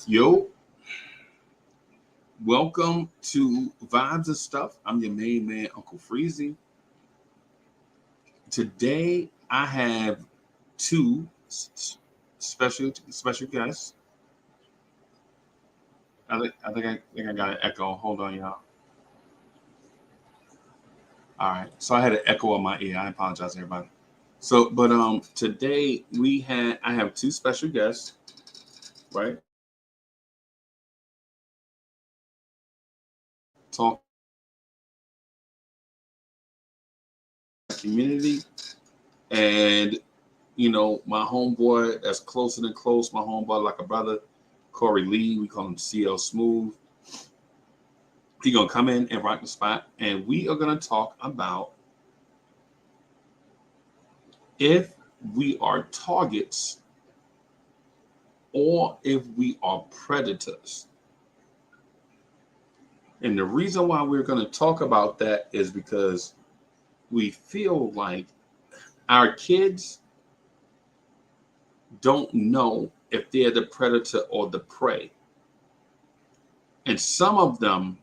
Yo, welcome to Vibes and Stuff. I'm your main man, Uncle Freezy. Today I have two special guests. I think I got an echo. Hold on, y'all. All right, so I had an echo on my ear. I apologize, everybody. But today I have two special guests, right? Talk community, and my homeboy that's closer than close, my homeboy like a brother, Corey Lee. We call him CL Smooth. He gonna come in and rock the spot, and we are gonna talk about if we are targets or if we are predators. And the reason why we're gonna talk about that is because we feel like our kids don't know if they're the predator or the prey. And some of them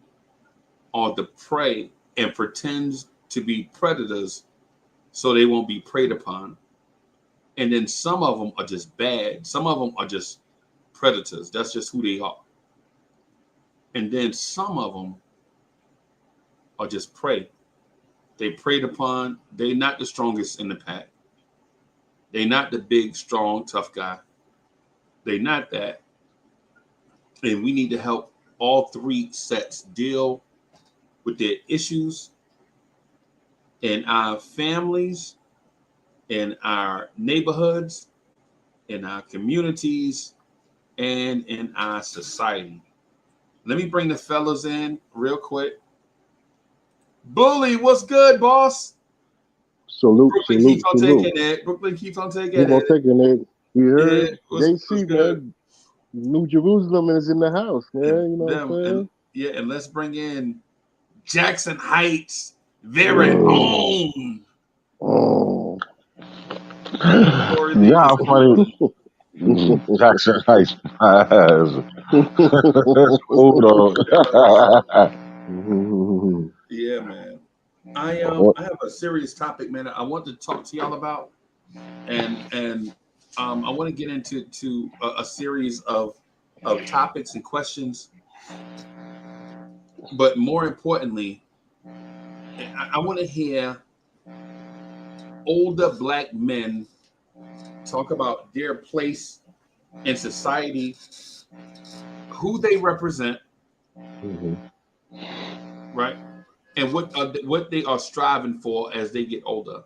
are the prey and pretends to be predators so they won't be preyed upon. And then some of them are just bad. Some of them are just predators. That's just who they are. And then some of them are just prey. They preyed upon. They're not the strongest in the pack. They're not the big, strong, tough guy. They're not that. And we need to help all three sets deal with their issues in our families, in our neighborhoods, in our communities, and in our society. Let me bring the fellas in real quick. Bully, what's good, boss? Salute, Brooklyn salute, keeps on salute. taking it. Brooklyn keeps on taking Keep on it. taking it. You heard? Yeah, what's JC, good? man. New Jerusalem is in the house, man. And You know what I'm saying? and let's bring in Jackson Heights' very own. Oh. Corey Lee, Yeah, what's I'm funny. Jackson Heights. Hold on. Yeah, man. I have a serious topic, man. I want to talk to y'all about, and I want to get into a series of topics and questions. But more importantly, I want to hear older Black men talk about their place in society, who they represent, right, and what they are striving for as they get older.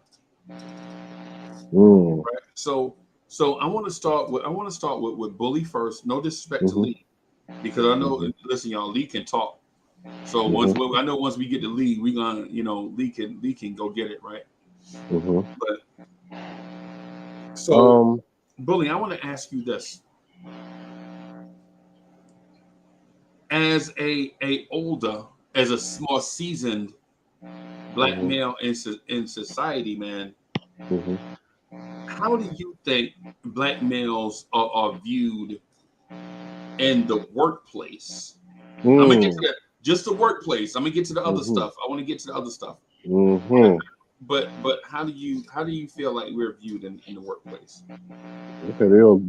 Right. So I want to start with Bully first. No disrespect to Lee, because I know. Listen, y'all, Lee can talk. So once we get to Lee, we gonna Lee can go get it, right. But so Bully, I want to ask you this: as a more seasoned Black male in society, man, how do you think Black males are viewed in the workplace? I'm gonna get to that. Just the workplace. I'm gonna get to the other stuff. I want to get to the other stuff. But how do you feel like we're viewed in the workplace? Okay, they'll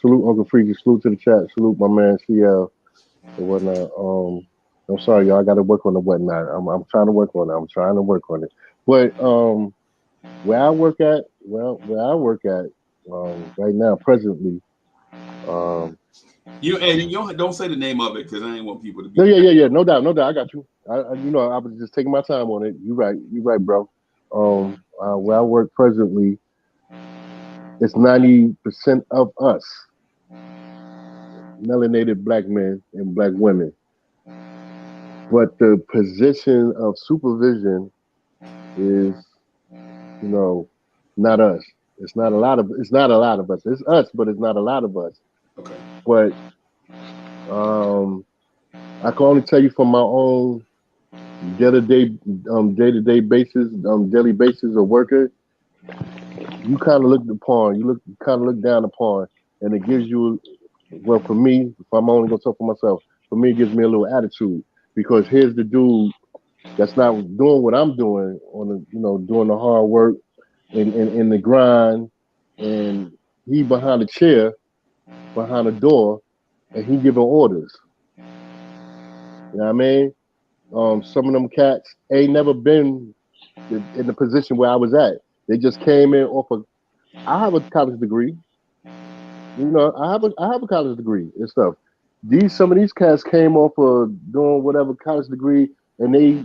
salute Uncle Freaky, salute to the chat, salute my man CL and whatnot. I'm sorry, y'all. I got to work on the whatnot. I'm trying to work on it. I'm trying to work on it. But where I work at, right now, presently. You don't say the name of it because I ain't want people to be. No, yeah. No doubt. I got you. I was just taking my time on it. You right, bro. Where I work presently, it's 90% of us, melanated Black men and Black women. But the position of supervision is, not us. It's not a lot of us. It's us, but it's not a lot of us. Okay. But I can only tell you from my own day-to-day basis, daily basis of worker. You kind of look down upon, and it gives you Well, for me, if I'm only gonna talk for myself, for me, it gives me a little attitude because here's the dude that's not doing what I'm doing on the, doing the hard work and the grind, and he behind a chair, behind a door, and he giving orders. You know what I mean? Some of them cats ain't never been in the position where I was at. They just came in off of. I have a college degree. I have a college degree and stuff. Some of these cats came off of doing whatever college degree, and they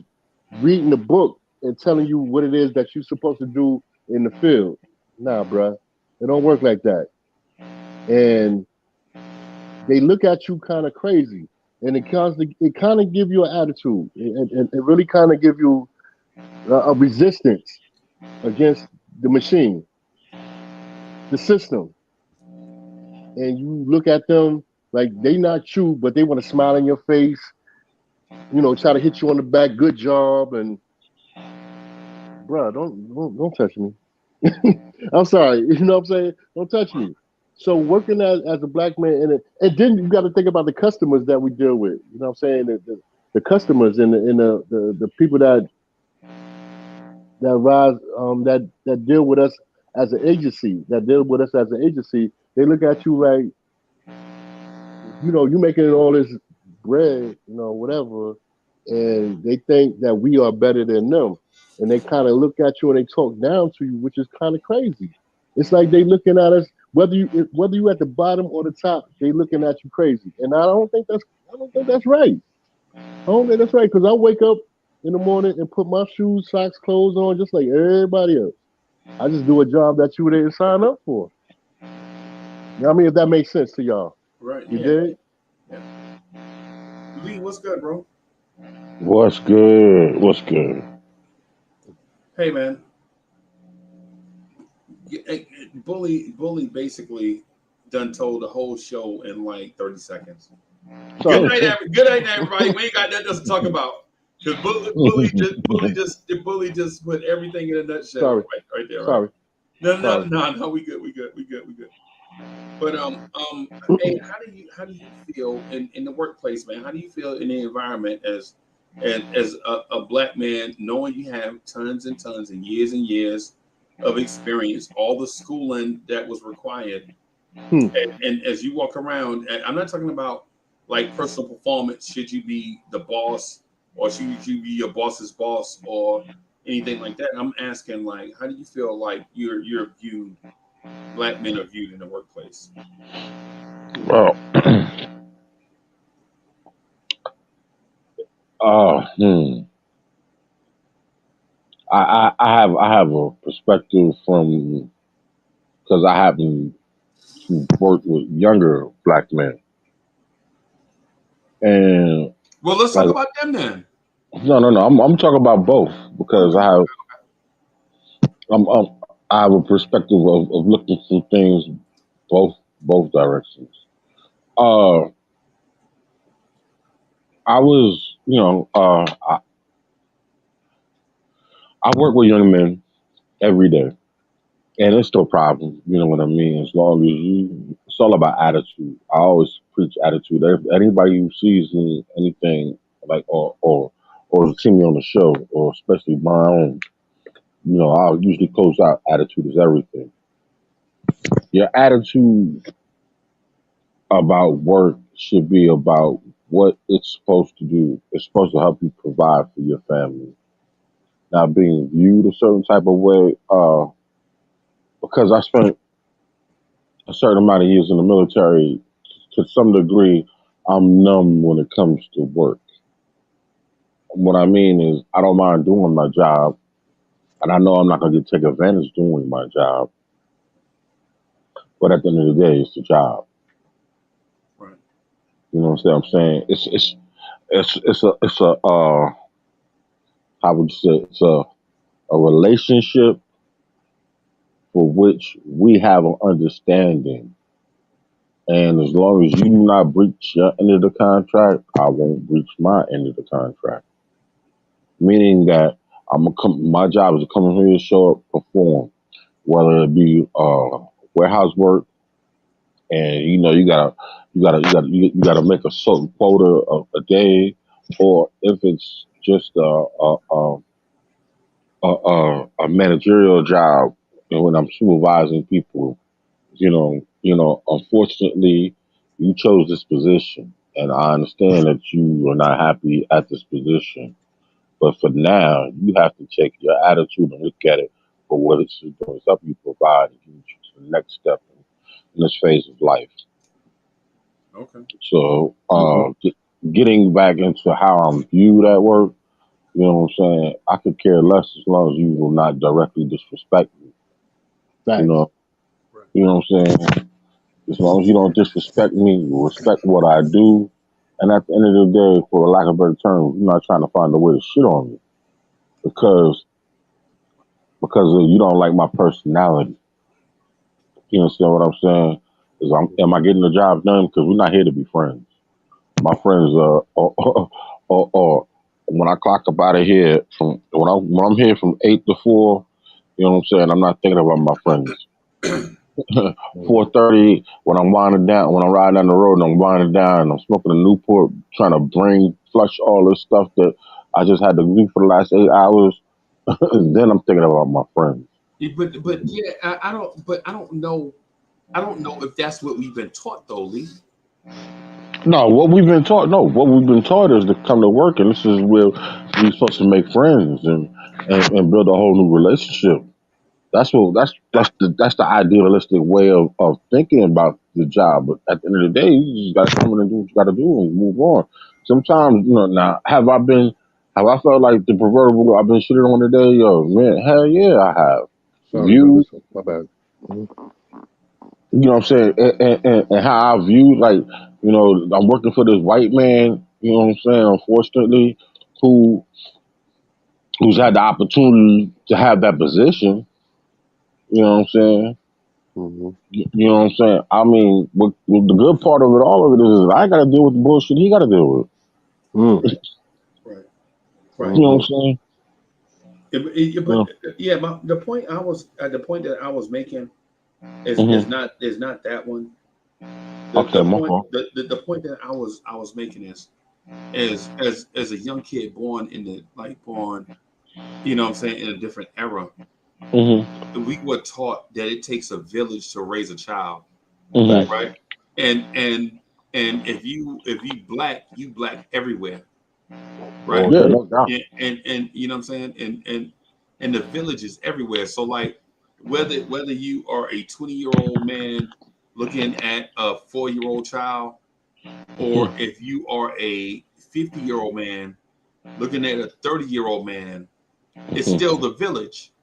reading the book and telling you what it is that you're supposed to do in the field. Nah, bruh, it don't work like that. And they look at you kind of crazy, and it kind of give you an attitude. It really kind of give you a resistance against the machine, the system, and you look at them like they not you, but they want to smile in your face, try to hit you on the back, good job, and bruh, don't touch me. I'm sorry, you know what I'm saying? Don't touch me. So working as a black man and then you got to think about the customers that we deal with. You know what I'm saying? The customers and the people that rise that deal with us as an agency, they look at you like, you making all this bread, whatever, and they think that we are better than them. And they kind of look at you and they talk down to you, which is kind of crazy. It's like they looking at us, whether you at the bottom or the top, they looking at you crazy. And I don't think that's right. I don't think that's right because I wake up in the morning and put my shoes, socks, clothes on just like everybody else. I just do a job that you didn't sign up for. You know what I mean? If that makes sense to y'all. Right. You Yeah. did? Yeah. Lee, what's good, bro? What's good? What's good? Hey, man. Bully basically done told the whole show in like 30 seconds. Good Sorry. night, good night, everybody. We ain't got nothing else to talk about because bully just put everything in a nutshell Sorry. right there, right? Sorry. No, no, Sorry. no, no. We good. But hey, how do you feel in the workplace, man? How do you feel in the environment as a black man, knowing you have tons and tons and years of experience, all the schooling that was required, Hmm. and as you walk around, and I'm not talking about like personal performance. Should you be the boss, or should you be your boss's boss, or anything like that? I'm asking, like, how do you feel like you're viewed, black men are viewed in the workplace? Well, hmm. I have a perspective from because I happen to work with younger black men, and Well, let's talk like about them then. no. I'm talking about both because Okay. I'm I have a perspective of looking through things both directions. Uh, I was I work with young men every day. And it's no problem, you know what I mean? As long as it's all about attitude. I always preach attitude. Anybody who sees me, anything like, or see me on the show, or especially my own, I'll usually close out attitude is everything. Your attitude about work should be about what it's supposed to do. It's supposed to help you provide for your family. Not being viewed a certain type of way, because I spent a certain amount of years in the military, to some degree, I'm numb when it comes to work. What I mean is, I don't mind doing my job, and I know I'm not going to get taken advantage doing my job. But at the end of the day, it's the job. Right. You know what I'm saying? It's a how would you say, it's a relationship for which we have an understanding. And as long as you do not breach your end of the contract, I won't breach my end of the contract. Meaning that my job is to come in here, show up, perform, whether it be warehouse work, and you gotta make a certain quota a day, or if it's just a managerial job, and when I'm supervising people, unfortunately, you chose this position, and I understand that you are not happy at this position. But for now, you have to take your attitude and look at it for what it's doing. It's up you provide and get you to the next step in this phase of life. Okay. So, Mm-hmm. getting back into how I'm viewed at work, you know what I'm saying? I could care less as long as you will not directly disrespect me. You Facts. know, Right. you know what I'm saying? As long as you don't disrespect me, you respect what I do. And at the end of the day, for lack of a better term, you're not trying to find a way to shit on me because you don't like my personality. You understand what I'm saying? Am I getting the job done? Because we're not here to be friends. My friends or when I clock up out of here from when I'm here from 8 to 4, you know what I'm saying? I'm not thinking about my friends. Mm-hmm. 4:30 when I'm winding down, when I'm riding down the road and I'm winding down and I'm smoking a Newport, trying to flush all this stuff that I just had to do for the last 8 hours. Then I'm thinking about my friends. But yeah, I don't. But I don't know. I don't know if that's what we've been taught, though, Lee. No, what we've been taught is to come to work, and this is where we're supposed to make friends and build a whole new relationship. That's the idealistic way of thinking about the job. But at the end of the day, you just got to come in and do what you got to do and move on. Sometimes, now have I felt like the proverbial I've been shitting on today? Yo, man, hell yeah, I have. Sorry, brother. View, So, my bad. Mm-hmm. you know what I'm saying, and how I view, like, I'm working for this white man, you know what I'm saying, unfortunately, who who's had the opportunity to have that position, you know what I'm saying. Mm-hmm. You know what I'm saying? I mean, what the good part of it, all of it is I got to deal with the bullshit he got to deal with. Mm. Right. Right. You know what I'm Mm-hmm. saying? But Yeah. yeah, the point that I was making Hmm. is not that one. Okay, my fault. The point that I was making is as a young kid born in the like born, you know what I'm saying, in a different era, Hmm. we were taught that it takes a village to raise a child, Facts. Hmm. right? And if you black everywhere, right? Yeah, Mm-hmm. no doubt. And you know what I'm saying, and the village is everywhere. So like whether you are a 20-year-old man looking at a 4-year-old child, or Hmm. if you are a 50-year-old man looking at a 30-year-old man, it's Hmm. still the village,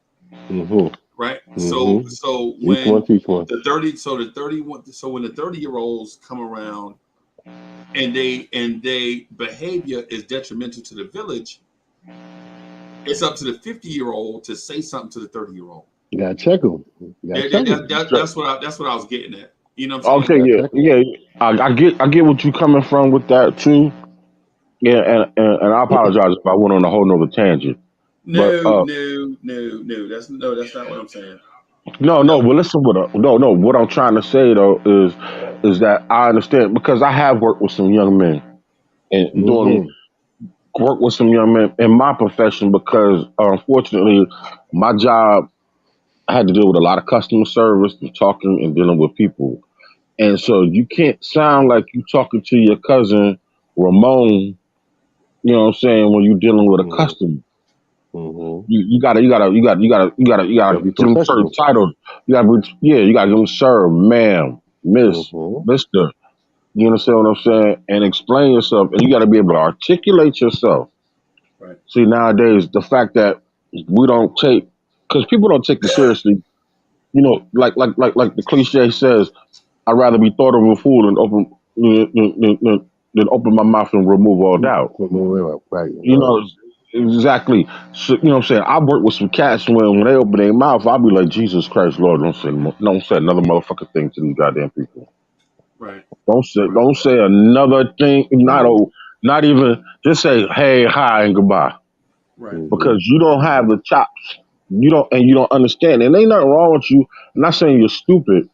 Mm-hmm. right? So Mm-hmm. Each one when teach one. the 31 so when the 30-year-olds come around and they behavior is detrimental to the village, it's up to the 50-year-old to say something to the 30-year-old. You gotta check them. You gotta check them. That's what I was getting at. You know what I'm Okay, saying? You gotta yeah, check them. yeah. I get what you coming from with that too. Yeah, and I apologize if I went on a whole nother tangent. But No, that's not what I'm saying. no, No. no. But listen, no. What I'm trying to say though is that I understand because I have worked with some young men and doing Mm-hmm. work with some young men in my profession because unfortunately my job I had to deal with a lot of customer service and talking and dealing with people. And so you can't sound like you talking to your cousin Ramon, you know what I'm saying, when you're dealing with a Mm-hmm. customer. Mm-hmm. You gotta Gotta be give them certain professional. titles. You gotta give them sir, ma'am, miss, Mm-hmm. mister. You understand what I'm saying? And explain yourself, and you got to be able to articulate yourself. Right. See, nowadays, the fact that we don't take, because people don't take you seriously, like the cliche says, I'd rather be thought of a fool than open my mouth and remove all doubt. Right. You Word. know, exactly. So, you know what I'm saying? I work with some cats when they open their mouth, I'll be like, Jesus Christ, Lord, don't say another motherfucking thing to these goddamn people. Right. Right. Don't say another thing. Not even just say hey, hi, and goodbye Right. Mm-hmm. because you don't have the chops. You don't understand. And ain't nothing wrong with you. I'm not saying you're stupid.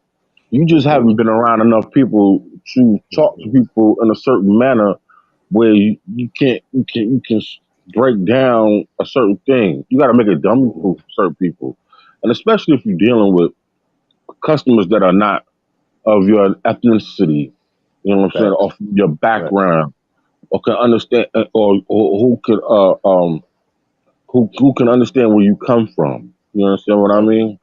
You just haven't been around enough people to talk to people in a certain manner where you can break down a certain thing. You got to make it dummy proof for certain people, and especially if you're dealing with customers that are not of your ethnicity. You know what I'm saying? Facts. Of your Facts. background, or can understand, or who can understand where you come from. You understand what I Facts. mean?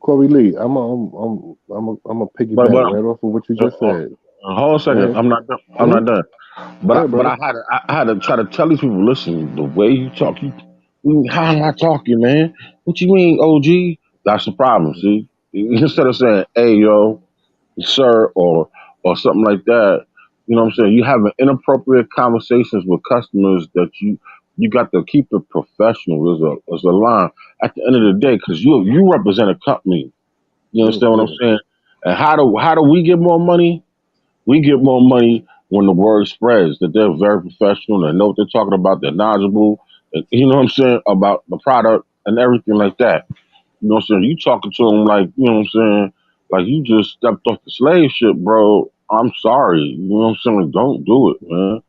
Corey Lee, I'm a But piggyback but right off of what you uh, just said. hold on a Go second. ahead. I'm not done. I'm not Mm-hmm. done. Go But ahead, brother. I had to try to tell these people, listen, the way you talk, how am I talking, man? What you mean, OG? That's the problem. See, instead of saying, "Hey, yo, sir," or something like that, you know what I'm saying? You having inappropriate conversations with customers that you got to keep it professional. There's a line at the end of the day because you represent a company. You understand what I'm Mm-hmm. saying? And how do we get more money? We get more money when the word spreads that they're very professional, they know what they're talking about, they're knowledgeable, and, you know what I'm saying, about the product and everything like that. You know what I'm saying? You talking to them like, you know what I'm saying, like you just stepped off the slave ship, bro. I'm sorry. You know what I'm saying? Don't do it, man.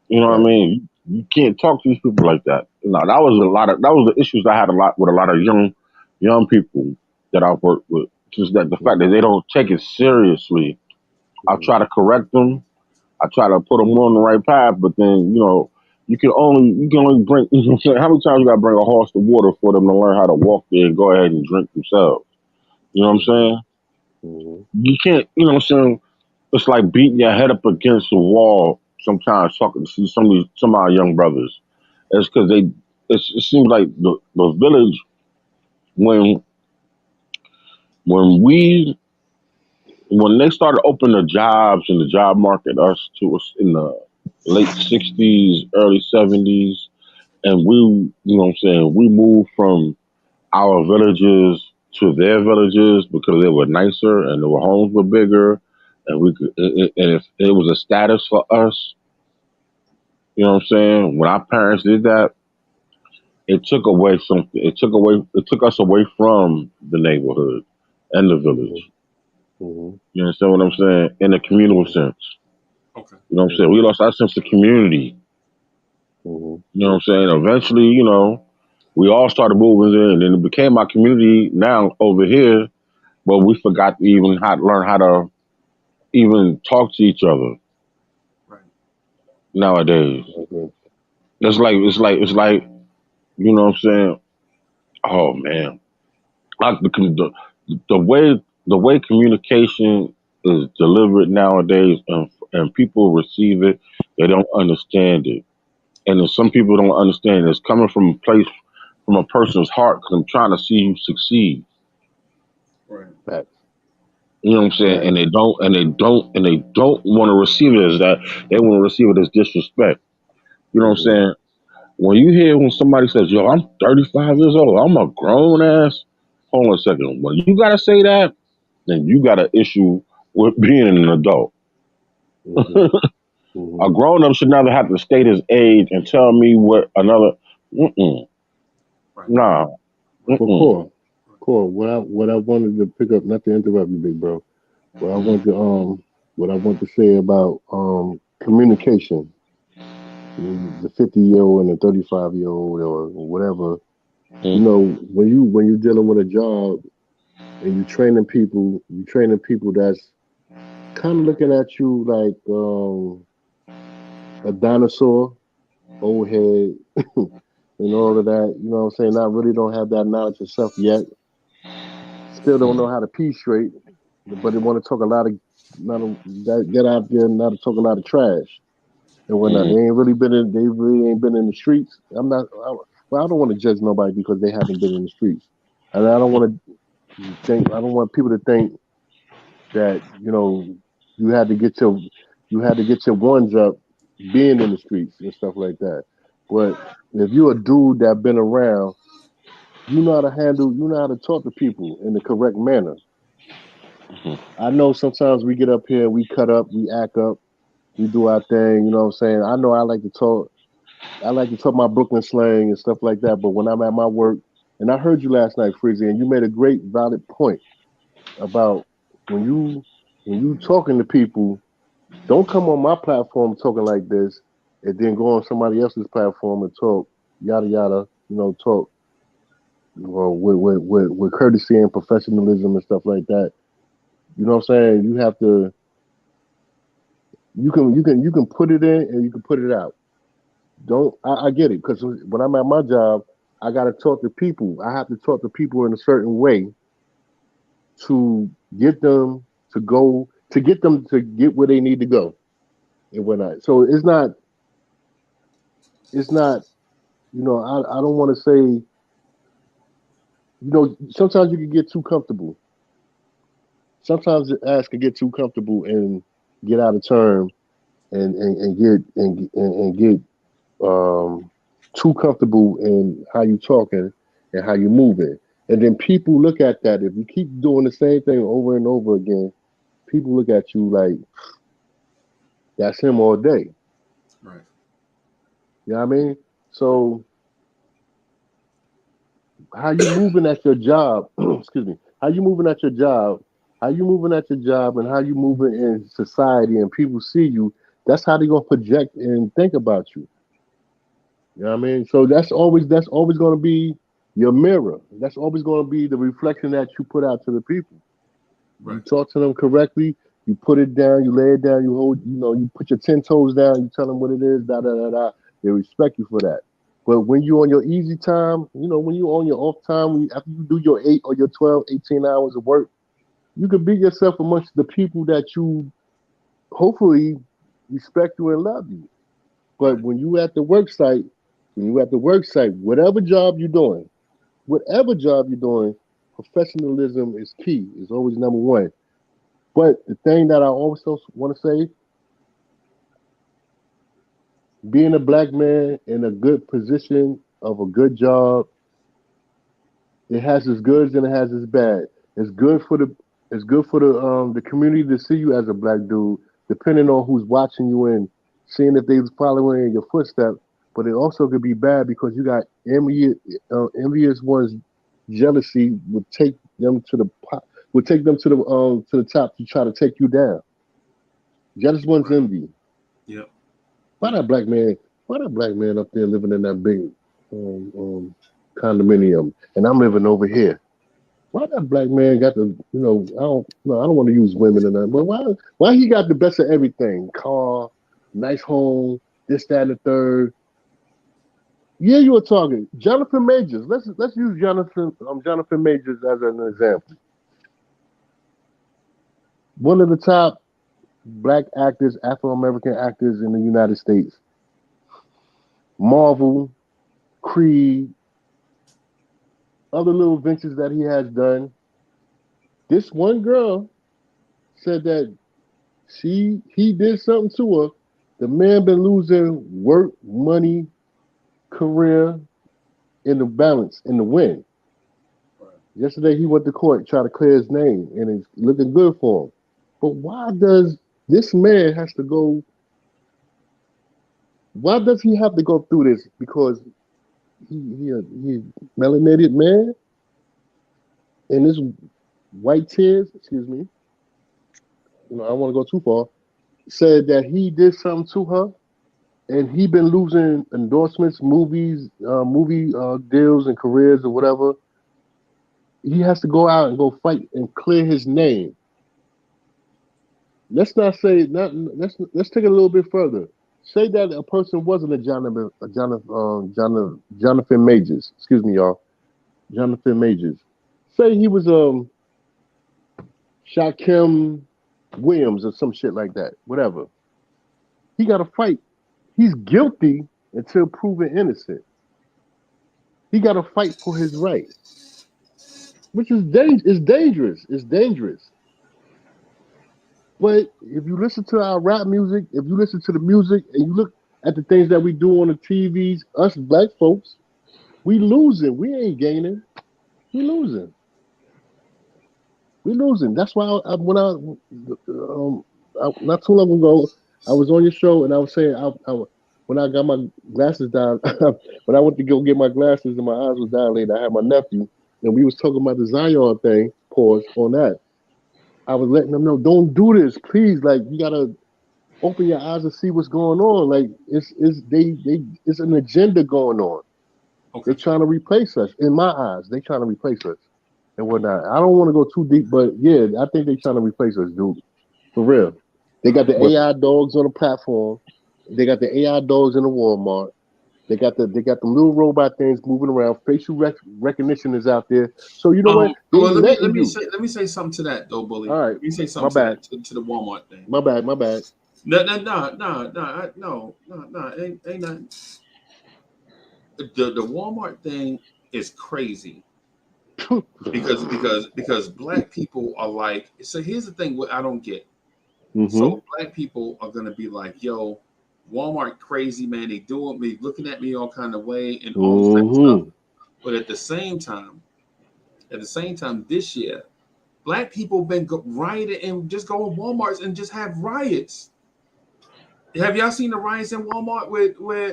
You know what I Facts. mean? You can't talk to these people like that. You know, that was the issues I had a lot with a lot of young people that I've worked with. Just that the fact that Mm-hmm. they don't take it seriously. I Mm-hmm. try to correct them. I try to put them on the right path, but then you can only bring. You know what I'm saying? How many times you got to bring a horse to water for them to learn how to walk there and go ahead and drink themselves? You know what I'm Mm-hmm. saying? Mm-hmm. You can't. You know what I'm saying? It's like beating your head up against the wall. Sometimes talking to some of our young brothers. It's because it seems like the village when when we when they started opening the jobs in the job market us to us in the late '60s, early '70s, and you know what I'm saying, we moved from our villages to their villages because they were nicer and the homes were bigger, and and if it was a status for us, you know what I'm saying. When our parents did that, it took away something. It took us away from the neighborhood and the Mm-hmm. village. Mm-hmm. You understand what I'm saying? In a communal sense. Okay. You know what I'm saying? Mm-hmm. We lost our sense of community. Mm-hmm. You know what I'm saying? Eventually, we all started moving in, and it became our community now over here. But we forgot to even learn how to even talk to each other Right. nowadays. Okay. It's like you know what I'm saying. Oh man, like the way communication is delivered nowadays, and people receive it, they don't understand it, and then some people don't understand it's coming from from a person's heart because I'm trying to see you succeed. Right. Facts. You know what I'm saying? Facts. And they don't want to receive it as that. They want to receive it as disrespect. You know what I'm Mm-hmm. saying? When somebody says, "Yo, I'm 35 years old. I'm a grown ass." Hold on a second. When you gotta say that, then you got an issue with being an adult. Mm-hmm. Mm-hmm. A grown up should never have to state his age and tell me what another. Mm-mm, Right. nah. Right. Well, Mm-mm. core. What I wanted to pick up, not to interrupt you, big bro. What I want to what I want to say about communication. The 50-year old and the 35-year old or whatever. You Mm-mm. know, when you're dealing with a job and you training people that's kind of looking at you like a dinosaur, old head, and all of that. You know what I'm saying? Not really don't have that knowledge of self yet. Still don't know how to pee straight, but they want to talk a lot of not a, that get out there and not to talk a lot of trash and whatnot. Mm-mm. They really ain't been in the streets. Well, I don't want to judge nobody because they haven't been in the streets, and I don't want people to think that you had to get your ones up being in the streets and stuff like that. But if you're a dude that been around, you know how to talk to people in the correct manner. I know sometimes we get up here, we cut up, we act up, we do our thing, you know what I'm saying? I know I like to talk my Brooklyn slang and stuff like that, but when I'm at my work, and I heard you last night, Frizzy, and you made a great valid point about when you talking to people, don't come on my platform talking like this, and then go on somebody else's platform and talk yada yada. Talk with courtesy and professionalism and stuff like that. You know what I'm saying? You have to. You can put it in and you can put it out. Don't I get it because when I'm at my job, I got to talk to people. I have to talk to people in a certain way to get them to get where they need to go and whatnot. So it's not. I don't want to say. Sometimes you can get too comfortable. Sometimes the ass can get too comfortable and get out of term and get um, too comfortable in how you talking and how you moving. And then people look at that. If you keep doing the same thing over and over again, people look at you like that's him all day. Right. You know what I mean? So how you moving at your job, excuse me, how you moving at your job and how you moving in society and people see you, that's how they gonna project and think about you. You know what I mean? So that's always gonna be your mirror. That's always gonna be the reflection that you put out to the people. You Right. talk to them correctly, you put it down, you lay it down, you hold, you put your 10 toes down, you tell them what it is, da da da da. They respect you for that. But when you on your easy time, when you on your off time, after you do your 8 or your 12, 18 hours of work, you can be yourself amongst the people that you hopefully respect you and love you. But Right. when you at the work site, whatever job you're doing, professionalism is key. It's always number one. But the thing that I also want to say, being a black man in a good position of a good job, it has its goods and it has its bad. It's good for the community to see you as a black dude, depending on who's watching you and seeing if they's following in your footsteps. But it also could be bad because you got envious ones. Jealousy would take them to the top to try to take you down. Jealous ones Right. envy. Yep. Why that black man? Why that black man up there living in that big um, um, condominium, and I'm living over here? Why that black man got the I don't no, I don't want to use women or nothing, but why he got the best of everything? Car, nice home, this, that, and the third. Yeah, you were talking. Jonathan Majors. Let's use Jonathan Majors as an example. One of the top black actors, Afro American actors in the United States. Marvel, Creed, other little ventures that he has done. This one girl said that he did something to her. The man been losing work, money, career in the balance, in the win. Right. Yesterday he went to court, try to clear his name, and it's looking good for him. But why does this man has to go? Why does he have to go through this? Because he melanated man and his white tears. Excuse me. I don't want to go too far. Said that he did something to her, and he been losing endorsements, movie deals, and careers or whatever. He has to go out and go fight and clear his name. Let's not say not. Let's take it a little bit further. Say that a person wasn't Jonathan Majors. Excuse me, y'all. Jonathan Majors. Say he was Shaquem Williams or some shit like that. Whatever. He got to fight. He's guilty until proven innocent. He got to fight for his right, which is dangerous. It's dangerous. But if you listen to our rap music, if you listen to the music and you look at the things that we do on the TVs, us black folks, we losing. We ain't gaining. We losing. We losing. That's why not too long ago, I was on your show and I was saying when I got my glasses down, when I went to go get my glasses and my eyes was dilated, I had my nephew and we was talking about the Zion thing. Pause on that. I was letting them know, don't do this, please. Like, you gotta open your eyes and see what's going on. Like, it's an agenda going on. Okay. They're trying to replace us. In my eyes, they trying to replace us and whatnot. I don't want to go too deep, but yeah, I think they trying to replace us, dude. For real. They got the But AI dogs on the platform. They got the AI dogs in the Walmart. They got them little robot things moving around. Facial recognition is out there. So you know what? They Well, letting you. let me say something to that though, bully. All right, Let me say my something to bad, that to the Walmart thing. my bad, my bad. No, ain't nothing. The Walmart thing is crazy because black people are like. So here's the thing: what I don't get. Mm-hmm. So black people are gonna be like, "Yo, Walmart crazy man. They doing me, looking at me all kind of way, and all this type of stuff." Mm-hmm. But at the same time, this year, black people been rioting and just go in WalMarts and just have riots. Have y'all seen the riots in Walmart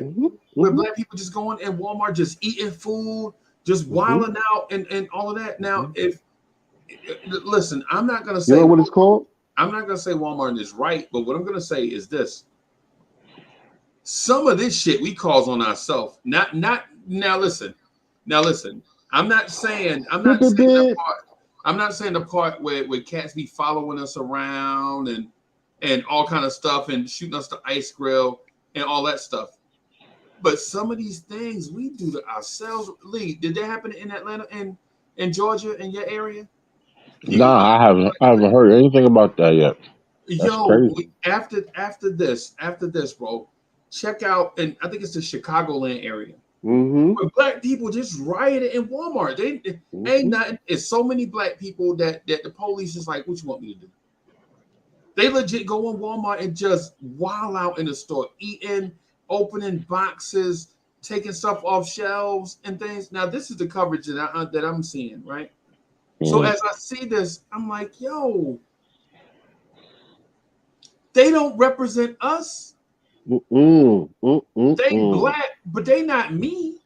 Mm-hmm. where Mm-hmm. black people just going in Walmart, just eating food, just Mm-hmm. wilding out and all of that? Now, Mm-hmm. if listen, You know what it's called? I'm not gonna say Walmart is right, but what I'm gonna say is this: some of this shit we cause on ourselves. Not now. Listen. I'm not saying the Bit. part. I'm not saying the part where cats be following us around and all kind of stuff and shooting us the ice grill and all that stuff. But some of these things we do to ourselves. Lee, did that happen in Atlanta and in Georgia in your area? You nah, I haven't heard anything about that yet. That's yo crazy. after this, bro. Check out and I think it's the Chicagoland area. Mm-hmm. But black people just rioted in Walmart. They ain't Mm-hmm. nothing. It's so many black people that the police is like, what you want me to do? They legit go in Walmart and just wild out in the store, eating, opening boxes, taking stuff off shelves and things. Now, this is the coverage that I'm seeing, right? So Mm. as I see this, I'm like, yo, they don't represent us. Mm-mm. They Mm-mm. black, but they not me.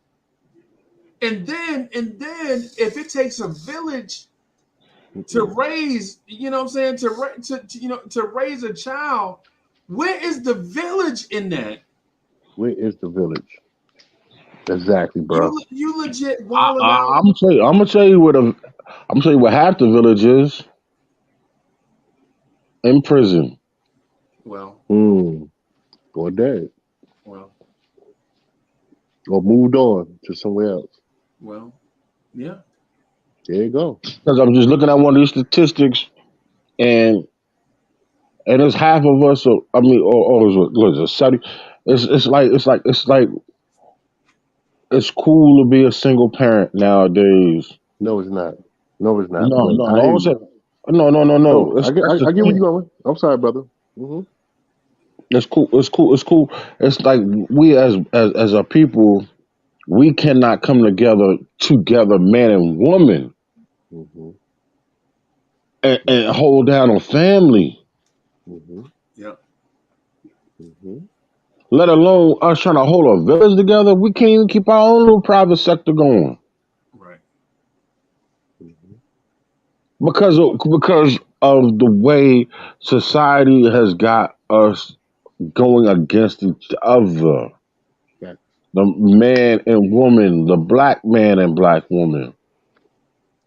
And then if it takes a village to Mm-mm. raise, you know what I'm saying, to raise a child, where is the village in that? Where is the village? Exactly, bro. You legit wilding out. I'm gonna tell you what half the village is in prison. Well, Mm. Or dead. well, Or moved on to somewhere else. well, yeah. There you go. Because I'm just looking at one of these statistics, and it's half of us. I mean, or was it 70? It's cool to be a single parent nowadays. No, it's not. No, it's not. No, But no, I no. hear I'm you. saying, no. No, That's the I get where thing. you're going. I'm sorry, brother. Mm-hmm. It's cool. It's cool. It's cool. It's like we as a people, we cannot come together, man and woman, Mm-hmm. and hold down a family. Mm-hmm. Yeah. Mm-hmm. Let alone us trying to hold a village together. We can't even keep our own little private sector going Right. Mm-hmm. because of the way society has got us going against each other. Yeah. The man and woman, the black man and black woman.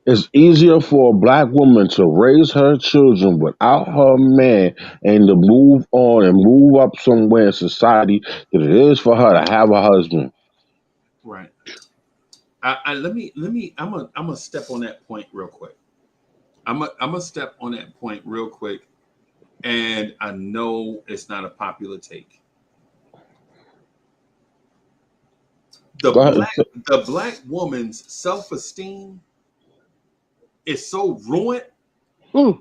It's easier for a black woman to raise her children without her man and to move on and move up somewhere in society than it is for her to have a husband. Right. I'm gonna step on that point real quick. I'm gonna step on that point real quick, and I know it's not a popular take. The Go ahead. black woman's self esteem is so ruined. Mm.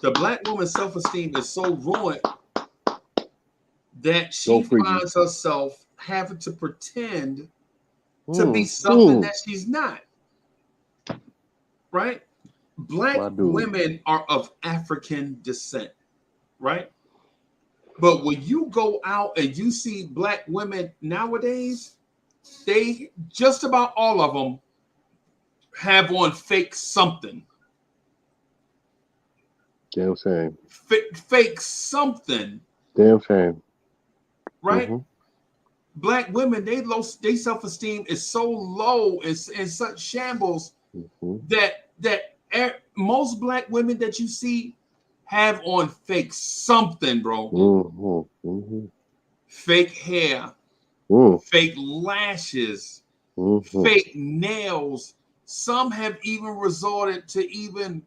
The black woman's self esteem is so ruined that Go she freaky. finds herself having to pretend to be Mm. something Mm. that she's not. Right? Black My dude. women are of African descent. Right? But when you go out and you see black women nowadays, they just about all of them have on fake something. Damn shame. fake something, Damn shame. right? Black women, they self-esteem is so low, it's in such shambles that most black women that you see have on fake something, bro. Fake hair, fake lashes, fake nails. Some have even resorted to even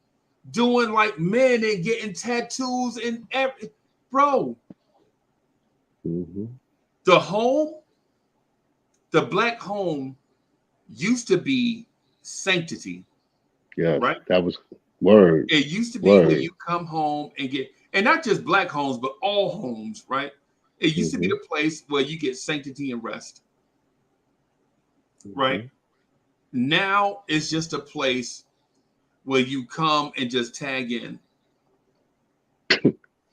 doing like men and getting tattoos and every, bro. The home, the black home used to be sanctity. Yeah, right? that was word. It used to be where you come home and get, and not just black homes, but all homes, right? It used to be the place where you get sanctity and rest, right? Now it's just a place where you come and just tag in.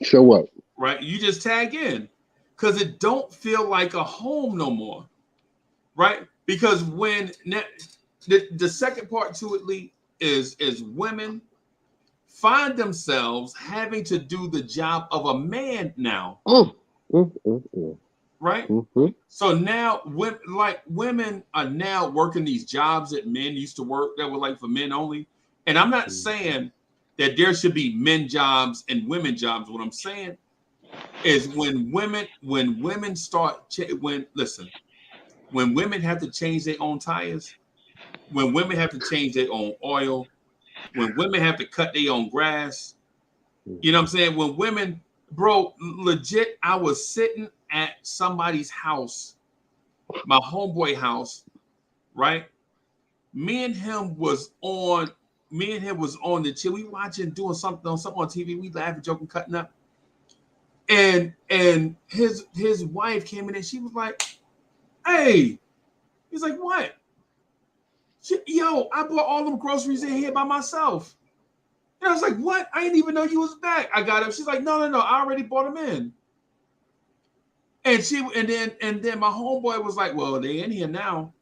Show up. Right? You just tag in because it don't feel like a home no more, right? Because when the second part to it, Lee, is women find themselves having to do the job of a man now, right? So now, women are now working these jobs that men used to work that were like for men only. And I'm not saying that there should be men jobs and women jobs. What I'm saying is when women start when women have to change their own tires, when women have to change their own oil, when women have to cut their own grass, you know what I'm saying? When women, bro, legit, I was sitting at somebody's house, my homeboy house, right? Me and him was on the chill. We watching, doing something on TV. We laughing, joking, cutting up. And his wife came in and she was like, "Hey," he's like, "What?" "Yo, I bought all them groceries in here by myself." And I was like, "What? I didn't even know you was back." I got up. She's like, No, I already bought them in. And then my homeboy was like, "Well, they in here now."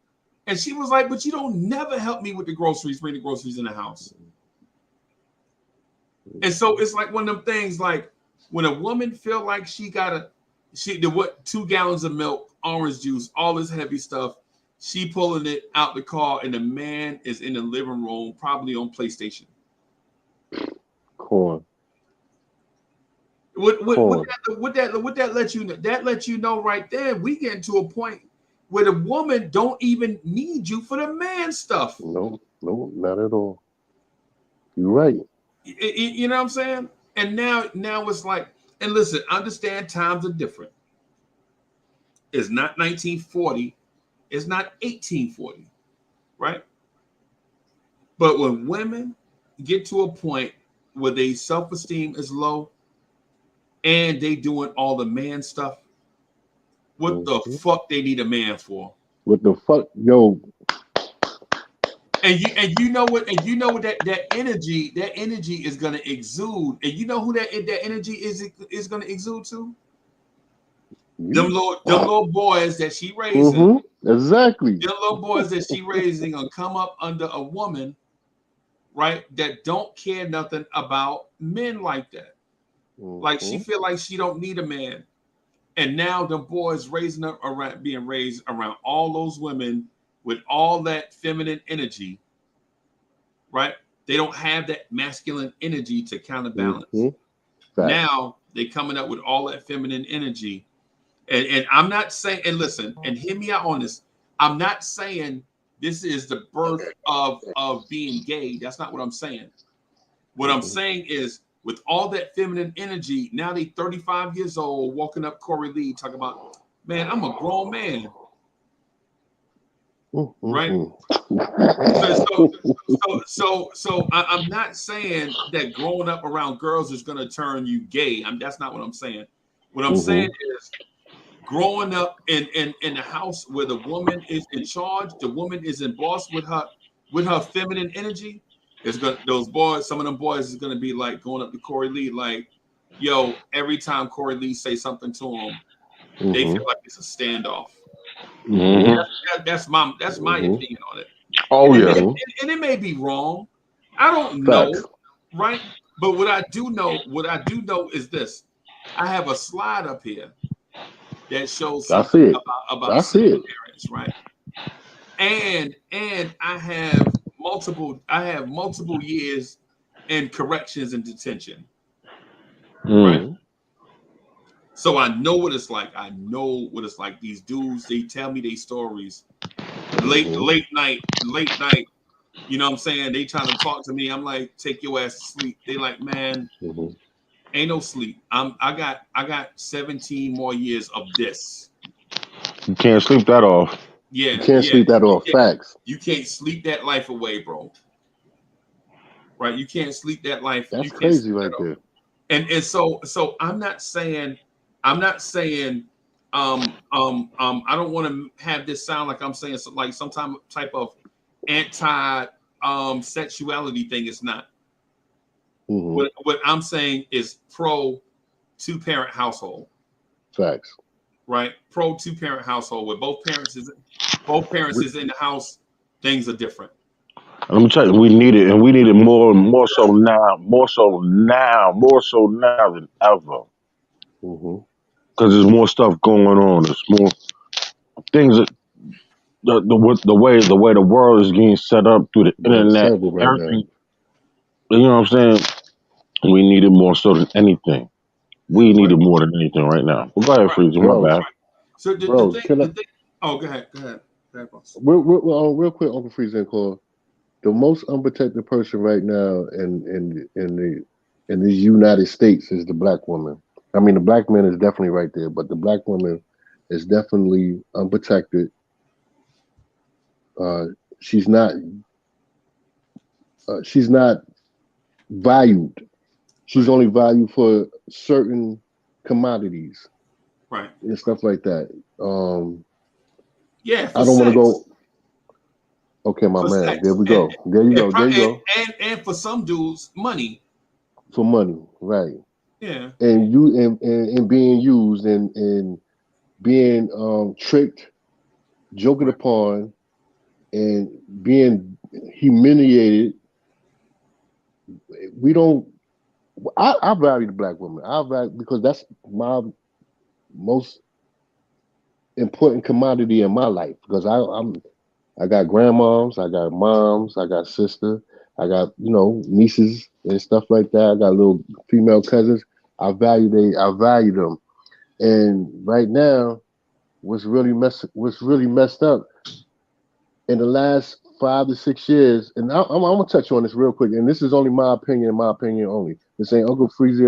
And she was like, "But you don't never help me with the groceries, bring the groceries in the house." And so it's like one of them things, like when a woman feel like she did what, 2 gallons of milk, orange juice, all this heavy stuff, she pulling it out the car, and the man is in the living room, probably on PlayStation. Corn. What that let you know? That lets you know right there. We get to a point where the woman don't even need you for the man stuff. No, not at all. You're right. You know what I'm saying? And now it's like, and listen, understand times are different. It's not 1940. It's not 1840, right? But when women get to a point where their self-esteem is low and they doing all the man stuff, what the fuck they need a man for? What the fuck, yo? And you know what that energy is gonna exude, and you know who that energy is gonna exude to? Them little boys that she raising. Exactly. Them little boys that she raising gonna come up under a woman, right? That don't care nothing about men like that. Like she feel like she don't need a man. And now the boys being raised around all those women with all that feminine energy, right? They don't have that masculine energy to counterbalance. Now they coming up with all that feminine energy. And I'm not saying, and listen, and hear me out on this. I'm not saying this is the birth of being gay. That's not what I'm saying. What I'm saying is, with all that feminine energy, now they 35 years old, walking up Corey Lee, talking about, "Man, I'm a grown man." Right? So I'm not saying that growing up around girls is going to turn you gay. That's not what I'm saying. What I'm saying is growing up in the house where the woman is in charge, the woman is in boss with her feminine energy. It's gonna, those boys, some of them boys is gonna be like going up to Corey Lee, like, yo, every time Corey Lee say something to him, they feel like it's a standoff. That's my opinion on it. Oh, and it may be wrong. I don't know, right? But what I do know is this. I have a slide up here that shows I see something it. about I see single it. parents, right? And I have multiple years in corrections and detention, right? Mm-hmm. So I know what it's like. I know what it's like. These dudes, they tell me their stories Mm-hmm. late night. You know what I'm saying? They trying to talk to me. I'm like, take your ass to sleep. They like, man, Mm-hmm. ain't no sleep. I got 17 more years of this. You can't sleep that off. You Yeah, can't yeah. sleep that You off. can't Facts. you can't sleep that life away, bro. Right? You can't sleep that life. You That's can't crazy sleep that right off. there. And so I'm not saying I don't want to have this sound like I'm saying like some type of anti sexuality thing. It's not. Mm-hmm. What I'm saying is pro two-parent household, Facts. right? Pro two-parent household where both parents We, is in the house, things are different. Let me tell you, we need it, and we need it more so now, more so now than ever. mm-hmm. Because there's more stuff going on. There's more things that the way the world is getting set up through the Bro, it's internet, terrible right now. everything. You know what I'm saying? We need it more so than anything. We need Right, it more than anything right now. Well, go ahead, right, Freezer. My Bro, bad. right. So the bro, thing can I the thing. Oh, go ahead, boss. real quick, Uncle Freeze and Call. The most unprotected person right now in the United States is the black woman. I mean, the black man is definitely right there, but the black woman is definitely unprotected. Uh, she's not she's not valued. She's Right, only valued for certain commodities right. and stuff like that. Um, Yeah, I for don't want to sex, go. Okay, my for man. There sex, we go. There you and go. There pro- you go. and for some dudes, money. For money, right? Yeah, And and being used and being tricked, joking right. upon, and being humiliated. We don't. I value the black woman. I value because that's my most important commodity in my life. Because I got grandmoms, I got moms, I got sister, I got nieces and stuff like that. I got little female cousins. I value them. And right now, what's really messed up in the last 5 to 6 years, and I'm gonna touch on this real quick. And this is only my opinion only. This ain't Uncle Freezy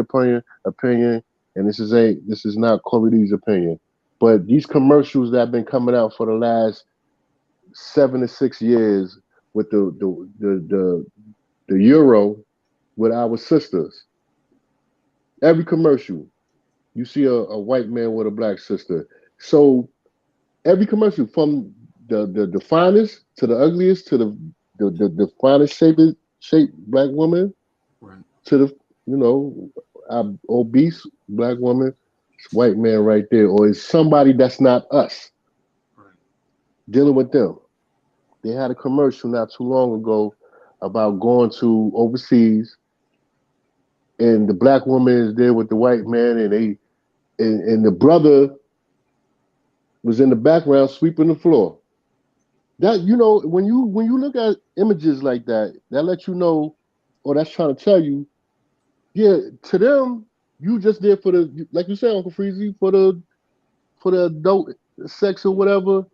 opinion, and this is not Corey D's opinion. But these commercials that have been coming out for the last 7 to 6 years with the euro with our sisters, every commercial you see a white man with a black sister. So every commercial from the finest to the ugliest to the finest shaped black woman Right, to the obese black woman, it's white man right there, or it's somebody that's not us right, dealing with them. They had a commercial not too long ago about going to overseas, and the black woman is there with the white man, and the brother was in the background sweeping the floor. That when you look at images like that, that lets you know, or that's trying to tell you, yeah, to them, you just there for the, like you said, Uncle Freezy, for the adult sex or whatever.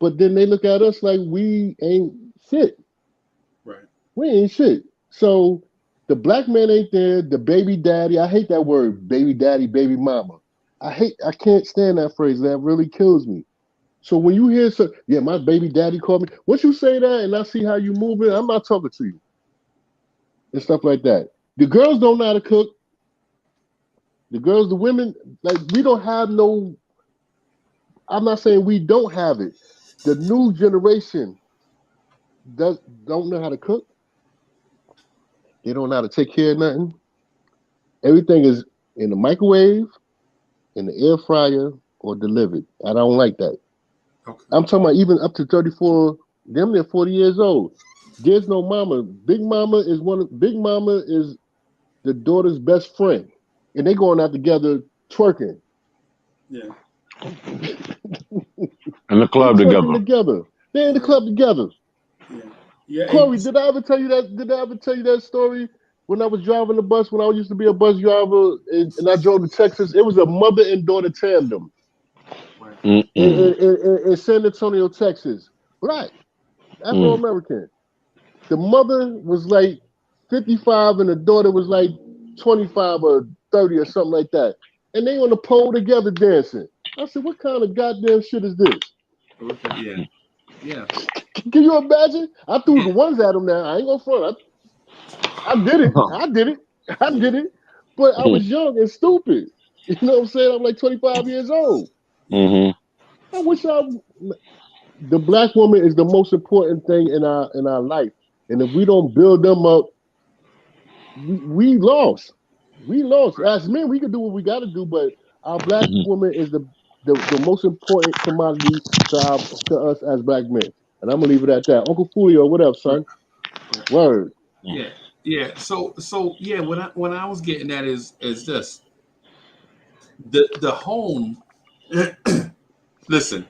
But then they look at us like we ain't shit. right. We ain't shit. So the black man ain't there. The baby daddy, I hate that word, baby daddy, baby mama. I can't stand that phrase. That really kills me. So when you hear, yeah, my baby daddy called me. Once you say that and I see how you moving, I'm not talking to you and stuff like that. The girls don't know how to cook. The women, like we don't have no. I'm not saying we don't have it. The new generation does don't know how to cook. They don't know how to take care of nothing. Everything is in the microwave, in the air fryer, or delivered. I don't like that. Okay. I'm talking about even up to 34, damn near 40 years old. There's no mama. Big Mama is the daughter's best friend, and they going out together twerking. Yeah. In the They club twerking together. together. They in the Yeah. club together. Yeah. Yeah. Corey, did I ever tell you that? Did I ever tell you that story when I was driving the bus? When I used to be a bus driver, and I drove to Texas, it was a mother and daughter tandem Right. Mm-mm. in San Antonio, Texas. Black, Afro Mm. American. The mother was like 55 and the daughter was like 25 or 30 or something like that. And they on the pole together dancing. I said, what kind of goddamn shit is this? Okay. Yeah. Yeah. Can you imagine? I threw Yeah. the ones at them now. I ain't gonna front. I did it. I did it. I did it. But I was young and stupid. You know what I'm saying? I'm like 25 years old. Yeah. Mm-hmm. I wish the black woman is the most important thing in our life. And if we don't build them up, we lost. We lost. Right. As men, we can do what we got to do, but our black woman is the most important commodity to us as black men. And I'm gonna leave it at that. Uncle Fulio, what up, Right. son? Right. Word. Yeah. Yeah. So yeah, what I was getting at is this. The home listen,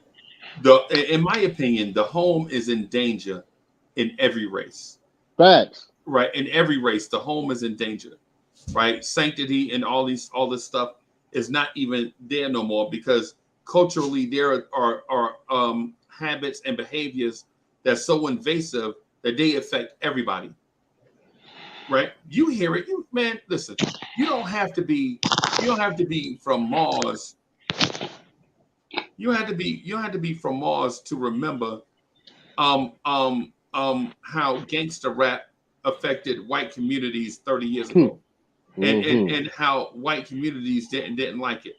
in my opinion, the home is in danger in every race. Facts. Right? In every race, the home is in danger. Right? Sanctity and all this stuff is not even there no more because culturally there are habits and behaviors that's so invasive that they affect everybody. Right? You hear it, you man, listen, you don't have to be from Mars. You don't have to be from Mars to remember how gangster rap affected white communities 30 years ago. Mm-hmm. And how white communities didn't like it.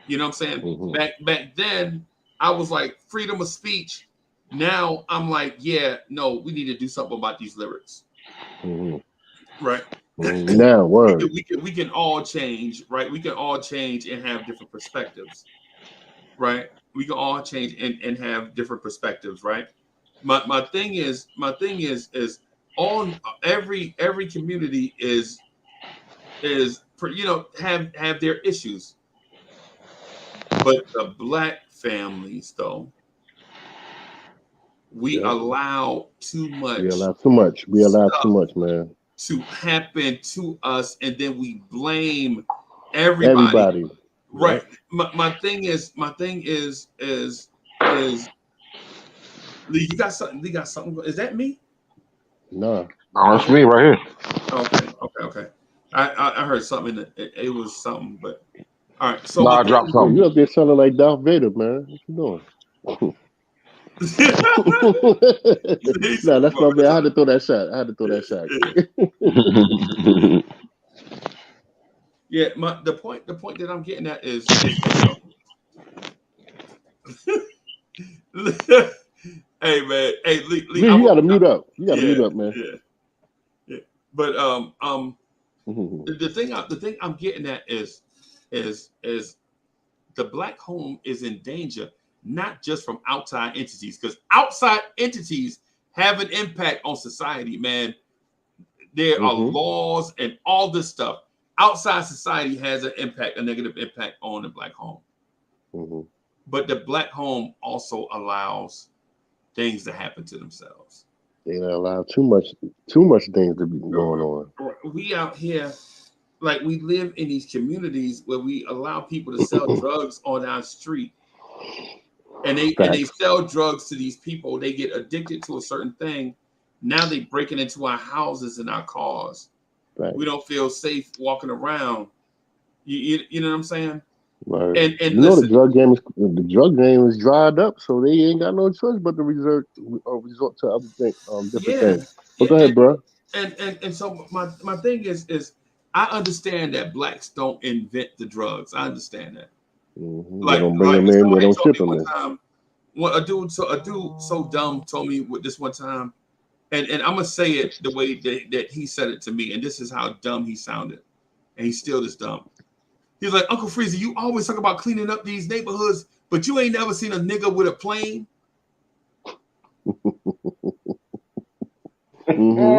You know what I'm saying? Mm-hmm. Back then, I was like freedom of speech. Now I'm like, yeah, no, we need to do something about these lyrics, Mm-hmm. right? Mm-hmm. Now, word. We can all change, right? We can all change and have different perspectives, right? We can all change and have different perspectives, right? My thing is on every community is you know have their issues, but the black families though we Yep. allow too We much allow too much. We allow too stuff much, man. to happen to us and then we blame everybody. Everybody. Right. Yep. My thing is Lee, you got something, is that me? Nah. Oh, Oh, that's me right here. okay. I heard something that it was something, but all right. So No, my I thing dropped Yeah, something. you up there sounding like Darth Vader, man. What you doing? No, that's my man. I had to throw that shot. I had to throw that shot. yeah, the point that I'm getting at is this though. Hey man, hey Lee, Lee, you gotta mute up. You gotta yeah, mute up, man. yeah, yeah. But Mm-hmm. the thing I'm getting at is the black home is in danger, not just from outside entities, because outside entities have an impact on society, man. There are Mm-hmm. laws and all this stuff. Outside society has an impact, a negative impact on the black home. Mm-hmm. But the black home also allows things to happen to themselves. They don't allow too much things to be going on. We out here, like we live in these communities where we allow people to sell drugs on our street, and they Facts. sell drugs to these people. They get addicted to a certain thing. Now they breaking into our houses and our cars. We Facts. don't feel safe walking around. You know what I'm saying? Right. And You know listen, the drug game is dried up, so they ain't got no choice but to resort to other things, different yeah, things. But yeah, go ahead, bro. and so my thing is I understand that blacks don't invent the drugs. I understand that. Mm-hmm. They don't bring Like them in. They somebody don't told ship me them one in. time, what a dude so dumb told me with this one time, and I'm gonna say it the way that he said it to me, and this is how dumb he sounded, and he's still this dumb. He's like, Uncle Freezy, you always talk about cleaning up these neighborhoods, but you ain't never seen a nigga with a plane. Mm-hmm.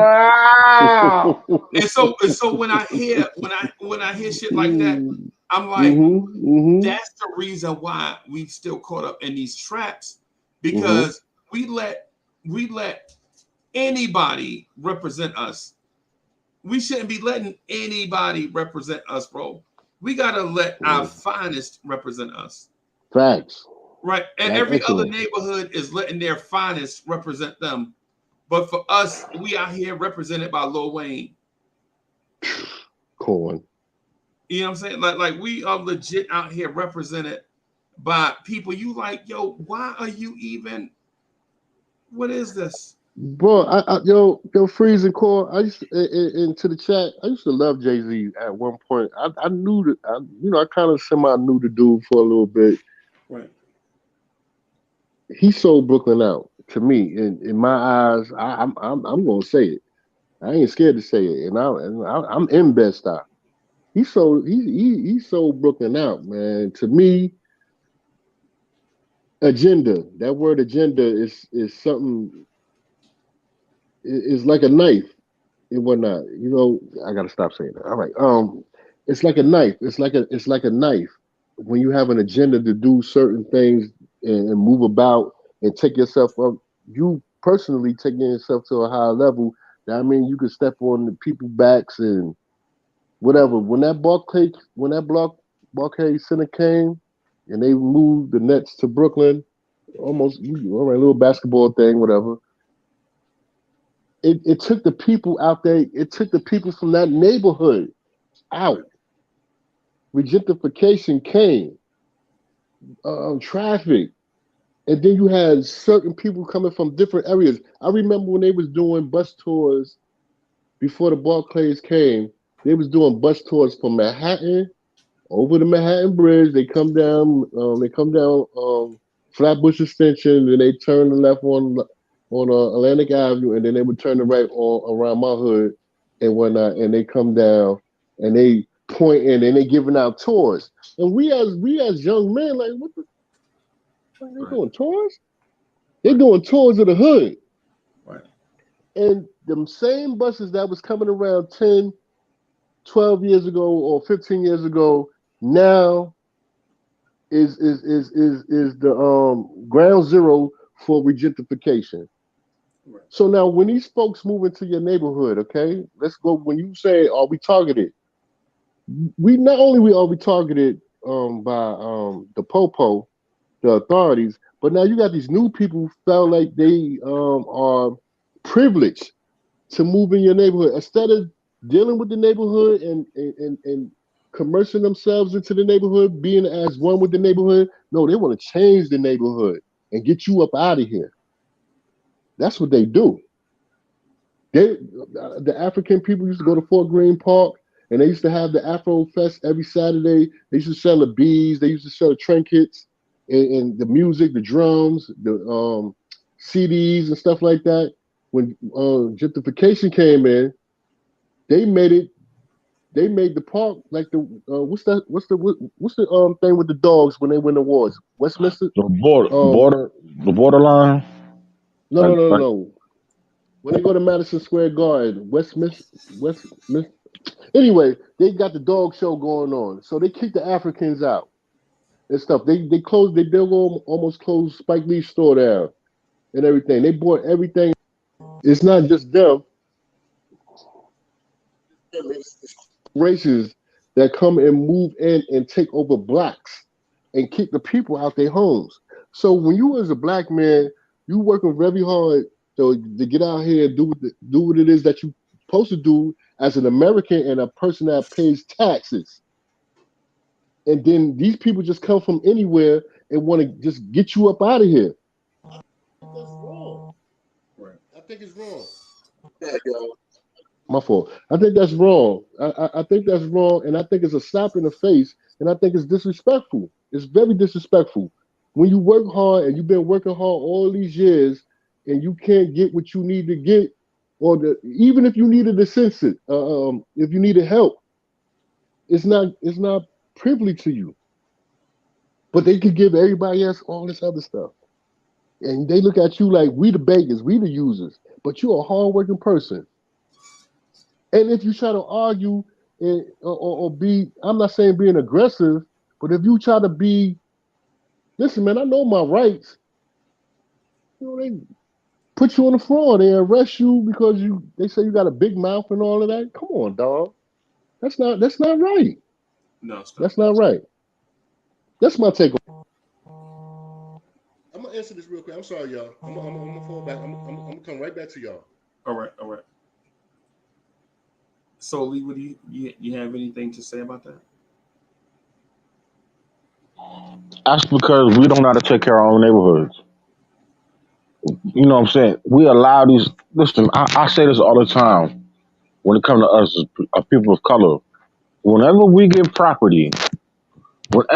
Wow. And so when I hear shit like that, I'm like, Mm-hmm. that's the reason why we still caught up in these traps, Mm-hmm. because we let anybody represent us. We shouldn't be letting anybody represent us, bro. We gotta let our Mm-hmm. finest represent us, Facts. right? And That's every other excellent. neighborhood is letting their finest represent them. But for us, we out here represented by Lil Wayne. Corn. You know what I'm saying? Like we are legit out here represented by people. You like, yo, why are you even? What is this? Bro, yo, Freeze and Core. I used to, into the chat. I used to love Jay Z at one point. I knew that. I kind of semi knew the dude for a little bit. Right. He sold Brooklyn out to me. In my eyes, I'm gonna say it. I ain't scared to say it, I'm in best style. He sold Brooklyn out, man. To me, agenda. That word agenda is something. Is like a knife and whatnot. I gotta stop saying that. All right. It's like a knife. It's like a knife. When you have an agenda to do certain things and move about and take yourself up, you personally taking yourself to a higher level. That I mean, you can step on the people backs and whatever. When that Barclay Center came and they moved the Nets to Brooklyn, almost all right, little basketball thing, whatever. It took the people out there. It took the people from that neighborhood out. Right. Gentrification came, traffic, and then you had certain people coming from different areas. I remember when they was doing bus tours before the Barclays came. They was doing bus tours from Manhattan over the Manhattan Bridge. They come down. Flatbush Extension, and they turn the left on Atlantic Avenue, and then they would turn the right on around my hood and whatnot, and they come down and they point in and they giving out tours. And we as young men, like, what the fuck they Right. doing tours? They Right. doing tours of the hood. Right. And them same buses that was coming around 10, 12 years ago or 15 years ago now is the ground zero for regentification. Right. So now, when these folks move into your neighborhood, okay, let's go. When you say, "Are we targeted?" We not only are we targeted by the popo, the authorities, but now you got these new people who felt like they are privileged to move in your neighborhood instead of dealing with the neighborhood and commercializing themselves into the neighborhood, being as one with the neighborhood. No, they want to change the neighborhood and get you up out of here. That's what they do. The African people used to go to Fort Greene Park, and they used to have the Afro Fest every Saturday. They used to sell the beads, they used to sell the trinkets, and the music, the drums, the CDs and stuff like that. When gentrification came in, they made it. They made the park like the what's the thing with the dogs when they win awards? Westminster. The border, Um, border, the borderline. no, no, Like, no, no, like no. When they go to Madison Square Garden, Westminster. Anyway, they got the dog show going on, so they kick the Africans out and stuff. They closed. They almost closed Spike Lee's store down and everything. They bought everything. It's not just them. It's corporations that come and move in and take over blocks and kick the people out their homes. So when you as a black man, you working very hard to get out here and do what it is that you supposed to do as an American and a person that pays taxes. And then these people just come from anywhere and want to just get you up out of here. That's wrong. Right. I think it's wrong. Yeah, yo. My fault. I think that's wrong. I think that's wrong, and I think it's a slap in the face, and I think it's disrespectful. It's very disrespectful. When you work hard and you've been working hard all these years, and you can't get what you need to get, or even if you needed assistance, if you needed help, it's not privilege to you. But they could give everybody else all this other stuff, and they look at you like we the beggars, we the users. but you're a hardworking person. And if you try to argue or be, I'm not saying being aggressive, but if you try to be, listen, man, I know my rights. They put you on the floor. They arrest you because they say you got a big mouth and all of that. Come on, dog. That's not right. No, it's not. That's not right. That's my take. I'm gonna answer this real quick. I'm sorry, y'all. I'm gonna fall back. I'm gonna come right back to y'all. All right. So, Lee, what do you have anything to say about that? That's because we don't know how to take care of our own neighborhoods. You know what I'm saying? We allow these. Listen, I say this all the time when it comes to us as people of color. Whenever we get property, let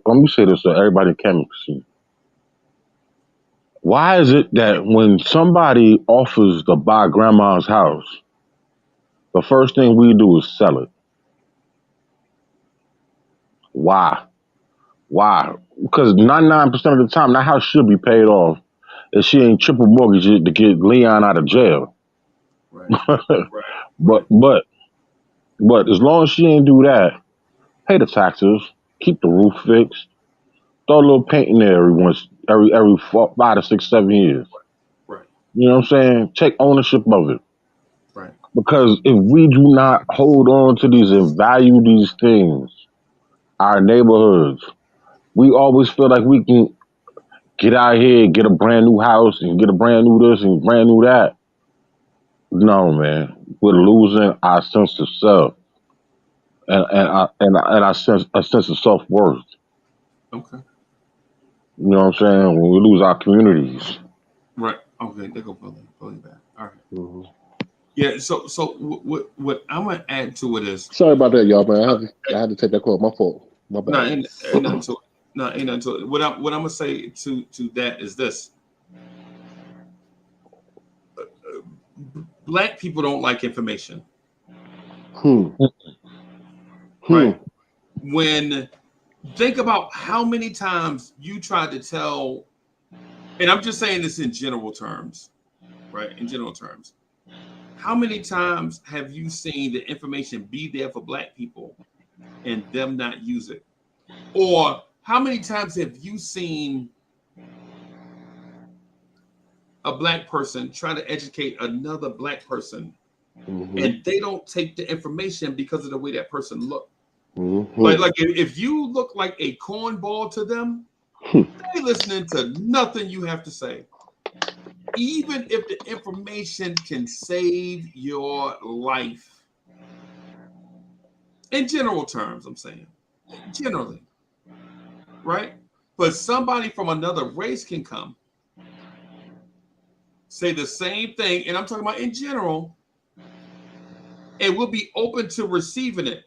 me say this so everybody can see. Why is it that when somebody offers to buy grandma's house, the first thing we do is sell it? Why? Why? Because 99% of the time, that house should be paid off if she ain't triple mortgage it to get Leon out of jail. Right. But as long as she ain't do that, pay the taxes, keep the roof fixed, throw a little paint in there every 5 to 6, 7 years. Right. You know what I'm saying? Take ownership of it. Right. Because if we do not hold on to these and value these things, our neighborhoods, we always feel like we can get out here, get a brand new house, and get a brand new this and brand new that. No, man, we're losing our sense of self and our sense of self worth. Okay. You know what I'm saying? When we lose our communities. Right. Okay. They go bully back. All right. Mm-hmm. Yeah. So what I'm gonna add to it is. Sorry about that, y'all, man. I had to take that call. My fault. My bad. No, ain't nothing to it. No, ain't nothing to it. What I'm gonna say to that is this: Black people don't like information. Right? When think about how many times you tried to tell, and I'm just saying this in general terms, right? In general terms, how many times have you seen the information be there for Black people and them not use it? Or how many times have you seen a Black person try to educate another Black person and they don't take the information because of the way that person looked? Like if you look like a cornball to them, they listening to nothing you have to say. Even if the information can save your life. In general terms, I'm saying. Generally. Right? But somebody from another race can come, say the same thing, and I'm talking about in general, and we'll be open to receiving it.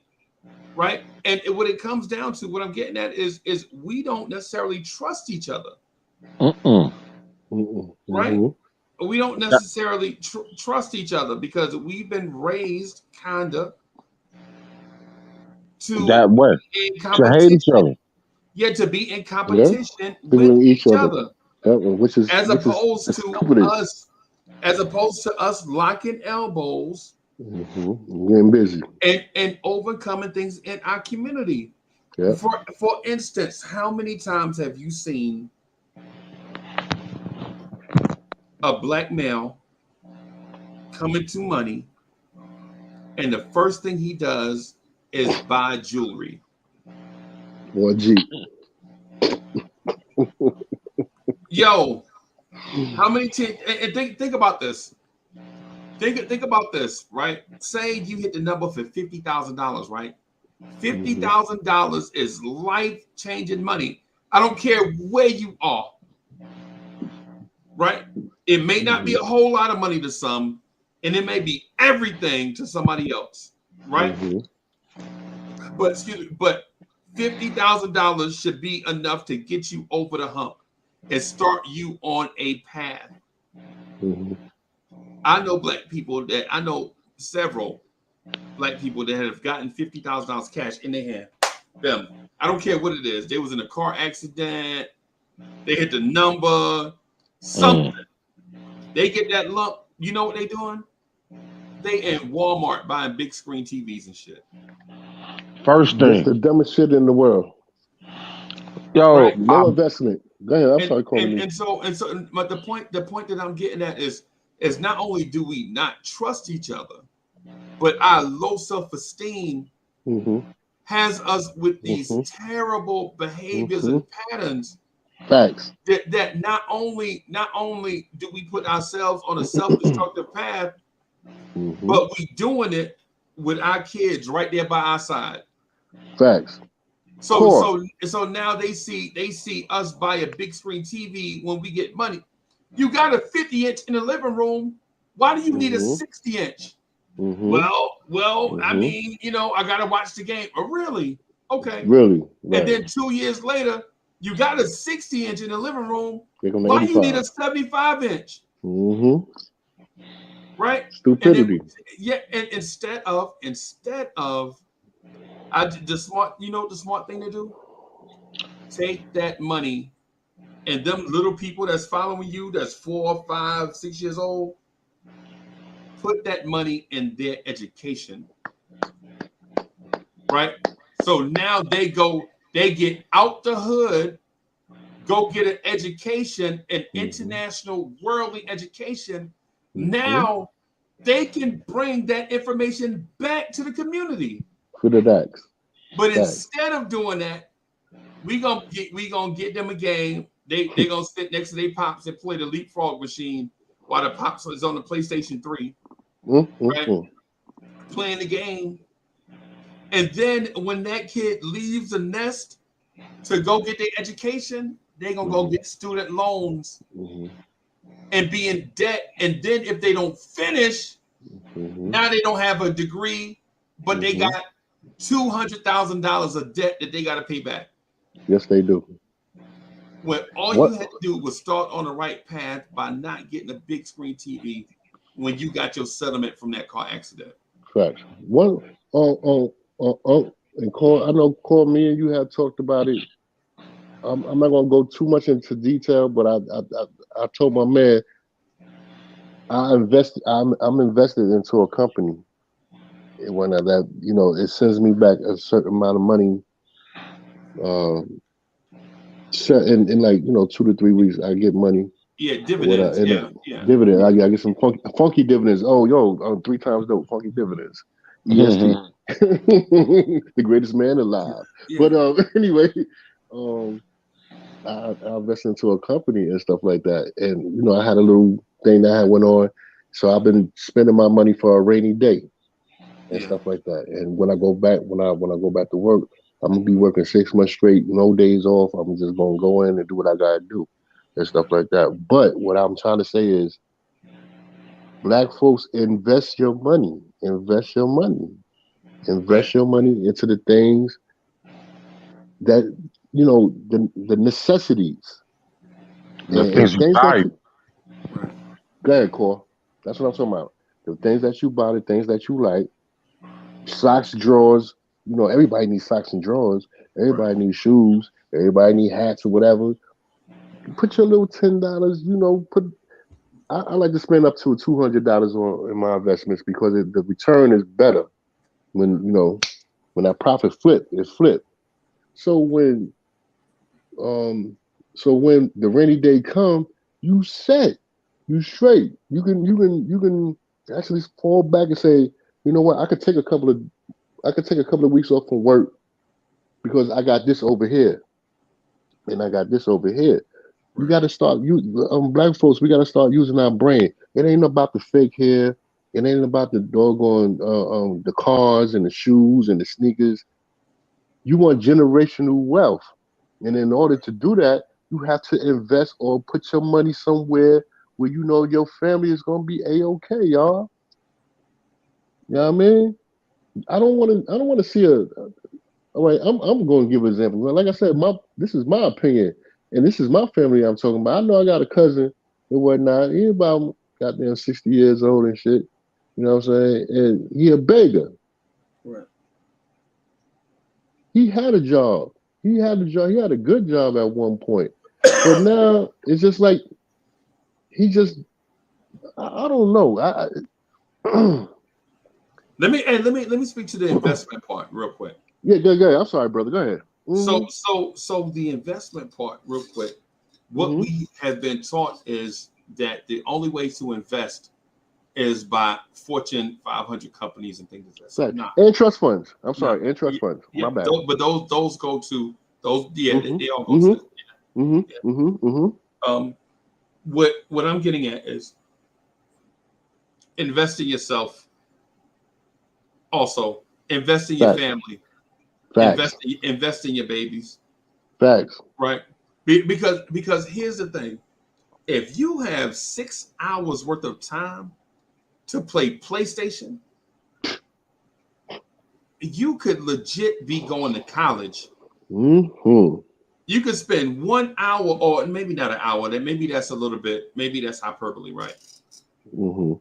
Right? And what it comes down to, what I'm getting at is we don't necessarily trust each other. Right? We don't necessarily trust each other because we've been raised kinda to that way in to hate each other. Yeah, to be in competition with each other. Which is Opposed to us locking elbows getting busy and overcoming things in our community. For instance, how many times have you seen a Black male come into money and the first thing he does is buy jewelry or a Jeep? Yo, how many and think about this. Think about this, right? Say you hit the number for $50,000, right? $50,000 is life-changing money. I don't care where you are, right? It may not be a whole lot of money to some, and it may be everything to somebody else, right? But $50,000 should be enough to get you over the hump and start you on a path. I know several Black people that have gotten $50,000 cash in their hand. Them. I don't care what it is. They was in a car accident. They hit the number. Something. They get that lump. You know what they doing? They in Walmart buying big screen TVs and shit. First This the thing, dumbest shit in the world. yo, Right? No investment. Go ahead. I'm And sorry, calling and me. and so, but the point that I'm getting at is not only do we not trust each other, but our low self-esteem Mm-hmm. has us with these Mm-hmm. terrible behaviors Mm-hmm. and patterns Facts. that not only do we put ourselves on a self-destructive path, Mm-hmm. but we doing it with our kids right there by our side. Facts. So Core. so so now they see us buy a big screen TV when we get money. You got a 50-inch in the living room. Why do you need a Mm-hmm. 60-inch? Mm-hmm. Well, I Mm-hmm. mean, I gotta watch the game. Oh, really? Okay. Really. And Right. then 2 years later, you got a 60-inch in the living room. Click on the Why you need 85. a 75-inch? Mm-hmm. Right? And then Stupidity. yeah, and instead of the smart thing to do? Take that money and them little people that's following you, that's 4, 5, 6 years old, put that money in their education, right? So now they get out the hood, go get an education, an Mm-hmm. international worldly education. Mm-hmm. Now they can bring that information back to the community. For the facts. But Facts. instead of doing that, we gonna get them a game. They gonna sit next to their pops and play the leapfrog machine while the pops is on the PlayStation 3, right? Mm-hmm. Playing the game. And then when that kid leaves the nest to go get their education, they gonna go Mm-hmm. get student loans Mm-hmm. and be in debt. And then if they don't finish, Mm-hmm. now they don't have a degree, but they Mm-hmm. got $200,000 of debt that they got to pay back. Yes, they do. When all you What? had to do was start on the right path by not getting a big screen TV when you got your settlement from that car accident. Facts. One. And Cole, I know Cole, me and you have talked about it. I'm not gonna go too much into detail, but I told my man I'm invested into a company. And when that it sends me back a certain amount of money. Um, in like 2 to 3 weeks, I get money. Yeah, What dividends. in a Yeah, yeah, dividend? yeah, I get some funky dividends. Oh, yo, 3 times dope, funky dividends. EST, Mhm. the greatest man alive. yeah, But anyway, um, I invested into a company and stuff like that, and I had a little thing that had went on, so I've been spending my money for a rainy day and yeah, stuff like that. And when I go back to work, I'm gonna be working 6 months straight, no days off. I'm just gonna go in and do what I gotta do and stuff like that. But what I'm trying to say is, black folks, invest your money, right, invest your money into the things that the necessities The and things you things that value. you. right. Go ahead, Core. That's what I'm talking about. The things that you buy, the things that you like, socks, drawers. Everybody needs socks and drawers. Right. Everybody needs shoes. Everybody needs hats or whatever. Put your little $10. Put. I like to spend up to $200 on in my investments because the return is better when that profit is flipped. So when um when the rainy day come, you set, you straight. You can actually fall back and say, you know what, I could take a couple of weeks off from work because I got this over here and I got this over here. You Right. got to start black folks. We got to start using our brain. It ain't about the fake hair. It ain't about the doggone the cars and the shoes and the sneakers. You want generational wealth, and in order to do that, you have to invest or put your money somewhere where your family is gonna be a okay, y'all. You know what I mean? I don't want to see a. All right, I'm going to give an example. Like I said, this is my opinion, and this is my family I'm talking about. I know I got a cousin and whatnot. He about goddamn 60 years old and shit. You know what I'm saying? And he a beggar. Right. He had a job. He had a job. He had a good job at one point, but now it's just like he just I don't know. Let me speak to the investment part real quick. Yeah. I'm sorry, brother. Go ahead. So the investment part real quick. What Mm-hmm. we have been taught is that the only way to invest is by Fortune 500 companies and things like that. So Right. And trust funds. I'm not sorry, and trust funds. yeah. My bad. But those go to those. Yeah, Mm-hmm. they all go Mm-hmm. to. Mm-hmm. Yeah. Mm-hmm. Mm-hmm. What I'm getting at is invest in yourself. Also, invest in your Facts. family. Facts. Invest in your babies. Facts. Right? Because here's the thing: if you have 6 hours worth of time to play PlayStation, you could legit be going to college. Mm-hmm. You could spend 1 hour, or maybe not an hour. Then maybe that's a little bit. Maybe that's hyperbole, right? Mm-hmm.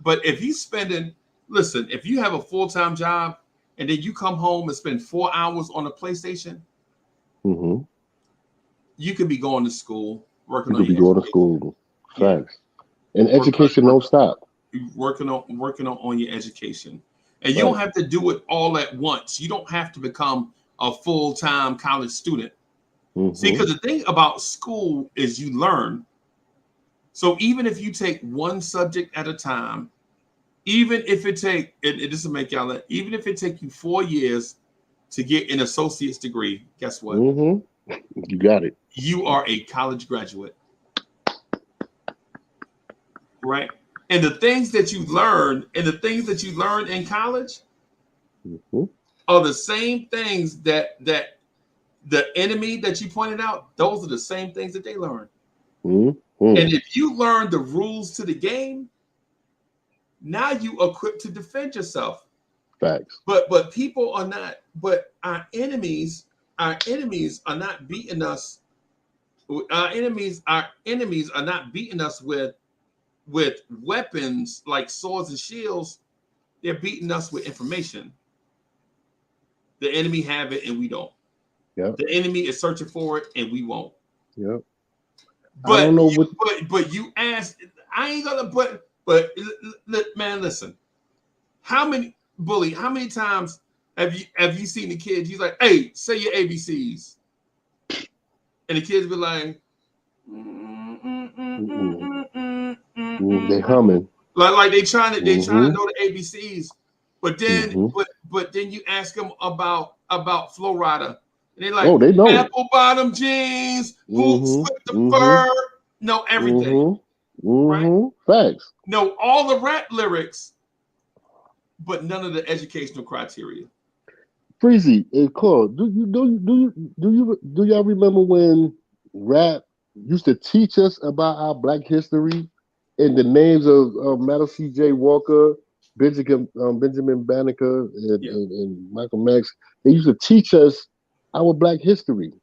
But if you spending, listen, if you have a full-time job and then you come home and spend 4 hours on the PlayStation, Mm-hmm. you could be going to school, working You on could be your going to education. school. Yeah, Facts. And working on education don't stop. working on your education, and you don't Right. have to do it all at once. You don't have to become a full-time college student. See, Mm-hmm. because the thing about school is you learn. So even if you take one subject at a time, even if it take this will make y'all, even if it take you 4 years to get an associate's degree, guess what? Mm-hmm. You got it. You are a college graduate, right? And the things that you learn in college Mm-hmm. are the same things that the enemy that you pointed out. Those are the same things that they learn. Mm-hmm. And if you learn the rules to the game, now you equipped to defend yourself. Facts. But people are not. But our enemies are not beating us. Our enemies are not beating us with weapons like swords and shields. They're beating us with information. The enemy have it and we don't. Yep. The enemy is searching for it and we won't. Yep. I don't But know you what. but you ask. I ain't gonna but man, listen. How many times have you seen the kids? He's like, hey, say your ABCs. And the kids be like, Mm-mm. They humming. like they trying to Mm-hmm. know the ABCs, but then Mm-hmm. but then you ask them about Flow Rider, and they like Oh, they know. apple bottom jeans, boots Mm-hmm. with the Mm-hmm. fur, know everything, Mm-hmm. right? Mm-hmm. Facts. Know all the rap lyrics, but none of the educational criteria. Freezy and Claude, do y'all remember when rap used to teach us about our Black history and the names of Madam C.J. Walker, Benjamin Banneker, Yeah, and Michael X? They used to teach us our Black history,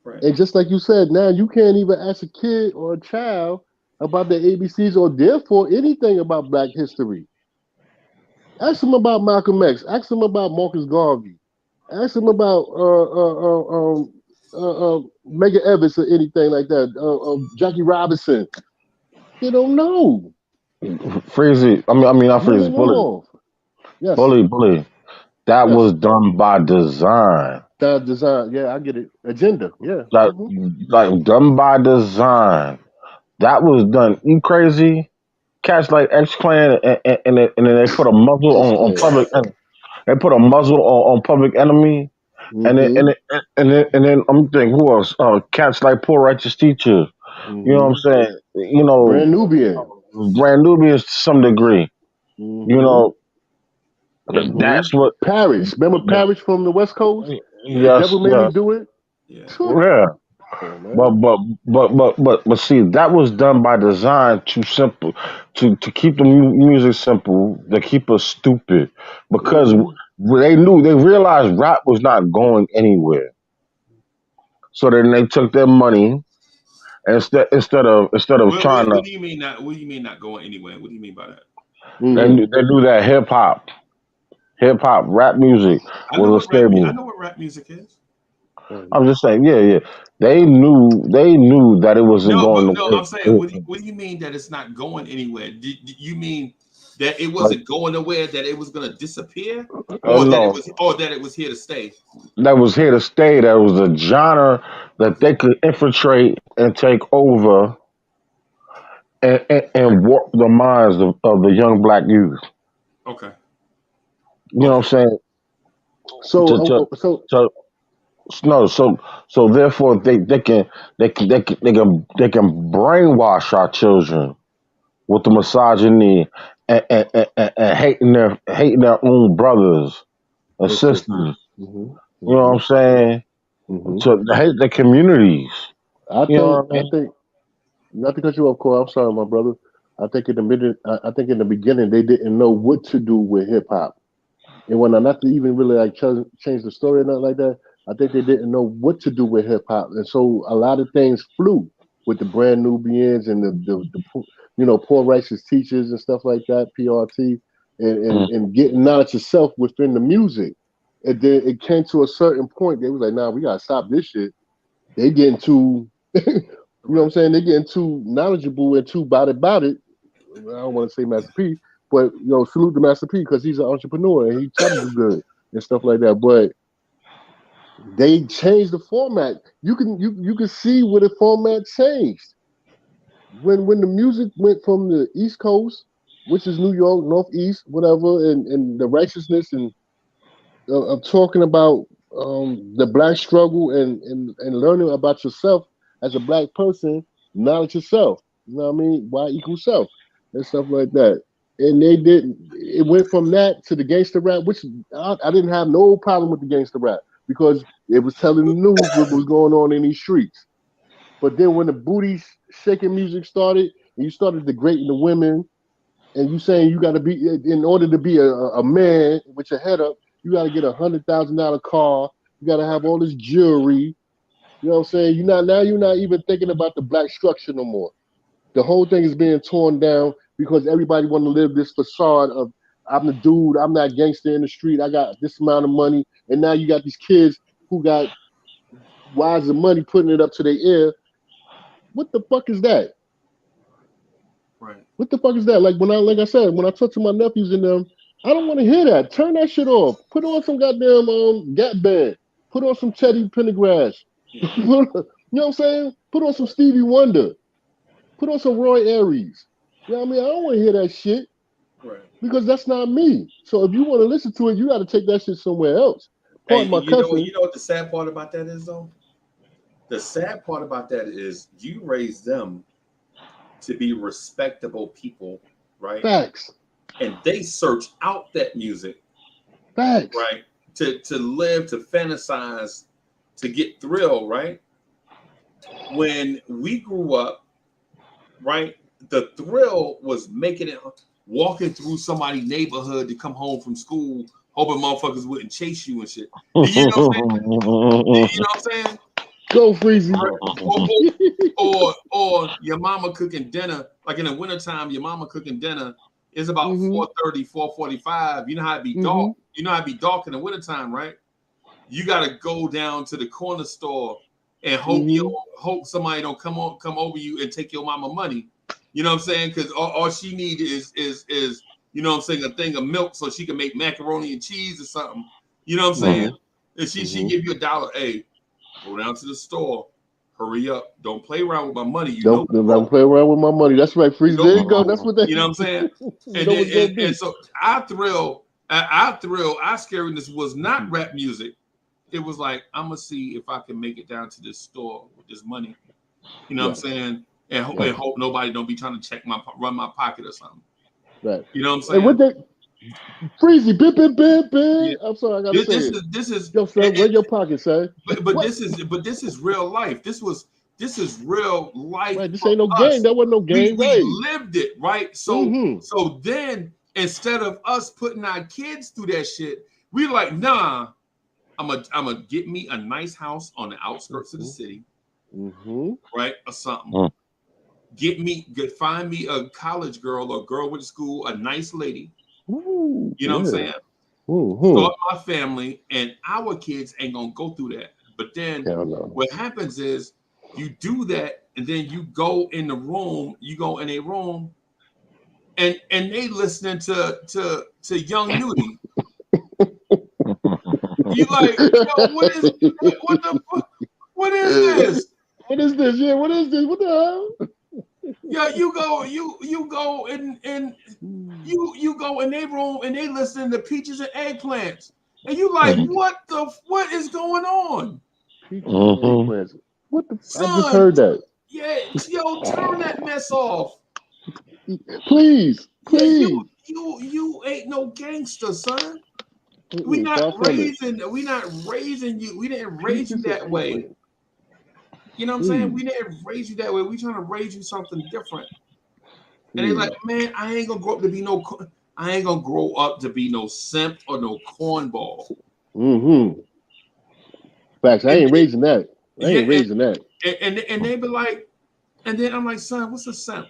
right. and just like you said, now you can't even ask a kid or a child about the ABCs or therefore anything about Black history. Ask them about Malcolm X. Ask them about Marcus Garvey. Ask them about Megan Evans or anything like that. Jackie Robinson. They don't know. Freezy. I mean, not Moving freezy. Bully, off. Yes. bully. That Yes. was done by design. That design. Yeah, I get it. Agenda. Yeah. Like, like done by design. That was done. You crazy? Cats like X Clan, and then they put a muzzle X on Clan. public. They put a muzzle on Public Enemy, and then Mm-hmm. and then, and then I'm thinking who else? Cats like Poor Righteous Teacher. You know what I'm Mm-hmm. saying? Brand Nubian. Brand Nubians to some degree. You Mm-hmm. know, Mm-hmm. that's what. Parrish. Remember Parrish from the West Coast? The Yeah, Yes, devil made me yes, do it. yeah. Come yeah. on, But man. but but see, that was done by design to simple, to keep the music simple, to keep us stupid, because Mm-hmm. they realized rap was not going anywhere. So then they took their money instead of trying to What do you mean not? What do you mean not going anywhere? What do you mean by that? Mm-hmm. they do that hip hop rap music I know was a what rap. I stable. know what rap music is. I'm just saying, yeah. They knew that it wasn't No, going but to no, I'm saying, work. what do you mean that it's not going anywhere? Do you mean that it Like, wasn't going nowhere, that it was going to disappear, or no, that it was here to stay? that was here to stay. That was a genre that Okay, they could infiltrate and take over and warp the minds of the young black youth. okay, You know what I'm okay. saying? To, to, So to, no, so therefore they can brainwash our children with the misogyny and hating their own brothers and and sisters. sisters. Hmm. You know what I'm Hmm. saying? Hmm. To hate the communities. I You know think what I I mean? think not to cut you off, Corey. I'm sorry, my brother. I think in the middle, I think in the beginning they didn't know what to do with hip hop, and when I not to even really like change the story or nothing like that. I think they didn't know what to do with hip hop, and so a lot of things flew with the brand Nubians and poor righteous teachers and stuff like that, PRT, Mm. and getting knowledge yourself within the music. And then it came to a certain point. They was like, "Nah, we gotta stop this shit." They getting too, you know what I'm Right. saying? They getting too knowledgeable and too about it. I don't want to say Master P, but salute to Master P because he's an entrepreneur and he try to do good and stuff like that. But they changed the format. You can see where the format changed when the music went from the East Coast, which is New York, Northeast, whatever, and the righteousness and of talking about the black struggle and learning about yourself as a black person, knowledge yourself. You know what I mean? Y equals self and stuff like that. And they didn't. It went from that to the gangster rap, which I didn't have no problem with the gangster rap because it was telling the news what was going on in these streets. But then when the booty shaking music started, and you started degrading the women, and you saying you got to be in order to be a man with your head up, you got to get $100,000 car. You got to have all this jewelry. You know what I'm saying? You're not even thinking about the black structure no more. The whole thing is being torn down because everybody want to live this facade of I'm the dude, I'm not gangster in the street, I got this amount of money, and now you got these kids who got wads of money putting it up to their ear. What the fuck is that? Right. What the fuck is that? Like I said, when I talk to my nephews and them, I don't want to hear that. Turn that shit off. Put on some goddamn Gap Band. Put on some Teddy Pendergrass. Yeah. You know what I'm saying? Put on some Stevie Wonder. Put on some Roy Ayers. You know what I mean? I don't want to hear that shit Right. because that's not me. So if you want to listen to it, you got to take that shit somewhere else. Hey, Pardon my you know what? cussing. You know what the sad part about that is, though. The sad part about that is you raise them to be respectable people, right? Facts. And they search out that music, Facts. right? To live, to fantasize, to get thrill, right? When we grew up, right, the thrill was making it, walking through somebody's neighborhood to come home from school, hoping motherfuckers wouldn't chase you and shit. You know what I'm saying? You know what I'm saying? Go Freezy. Right. Or your mama cooking dinner, like in the wintertime, your mama cooking dinner is about Mm-hmm. 4:30, 4:45. You know how it be dark. Mm-hmm. You know how it be dark in the wintertime, right? You gotta go down to the corner store and Mm-hmm. hope somebody don't come over you and take your mama money. You know what I'm saying? Because all she need is you know what I'm saying, a thing of milk so she can make macaroni and cheese or something. You know what I'm saying? Mm-hmm. And she Mm-hmm. give you $1. Hey, go down to the store. Hurry up. Don't play around with my money. You know it's Don't broke. play around with my money. That's right, You Freeze. know There it's you go. broke. That's what they. You know what I'm saying? You And know then what it's gonna and be. so our scariness was not rap music. It was like, I'm gonna see if I can make it down to this store with this money. You know what I'm Right. saying? And Right. hope nobody don't be trying to run my pocket or something. Right. You know what I'm And what saying? they Freezy, bip, bip, bip, Yeah. bip. I'm sorry, I gotta say it. This is Yo, son, run your pocket, son. but What? this is real life. This is real life Right. This for ain't no game. us. That wasn't no game. We Right. lived it, right? Mm-hmm. So then instead of us putting our kids through that shit, we like, nah, I'm a get me a nice house on the outskirts of the Mm-hmm. city, Mm-hmm. right? Or something. Find me a college girl or girl with school, a nice lady. Ooh, You know what I'm yeah. saying? Mm-hmm. Start my family, and our kids ain't gonna go through that. But then Hell no. what happens is you do that, and then you go in the room, and they listening to Young Nudie. You like, yo, what the fuck? What is this? What is this? Yeah, what is this? What the hell? Yeah, you go and you go in their room and they listen to Peaches and Eggplants, and you like, what is going on? Peaches and eggplants. What the? Son, I just heard that. Yeah, yo, turn that mess off. Please, please. Yeah, you ain't no gangster, son. We not raising you. We didn't raise you that way. You know what I'm saying? We didn't raise you that way. We trying to raise you something different. And they're like, man, I ain't gonna grow up to be no simp or no cornball. Facts. I ain't raising that. And they be like, and then I'm like, son, what's a simp?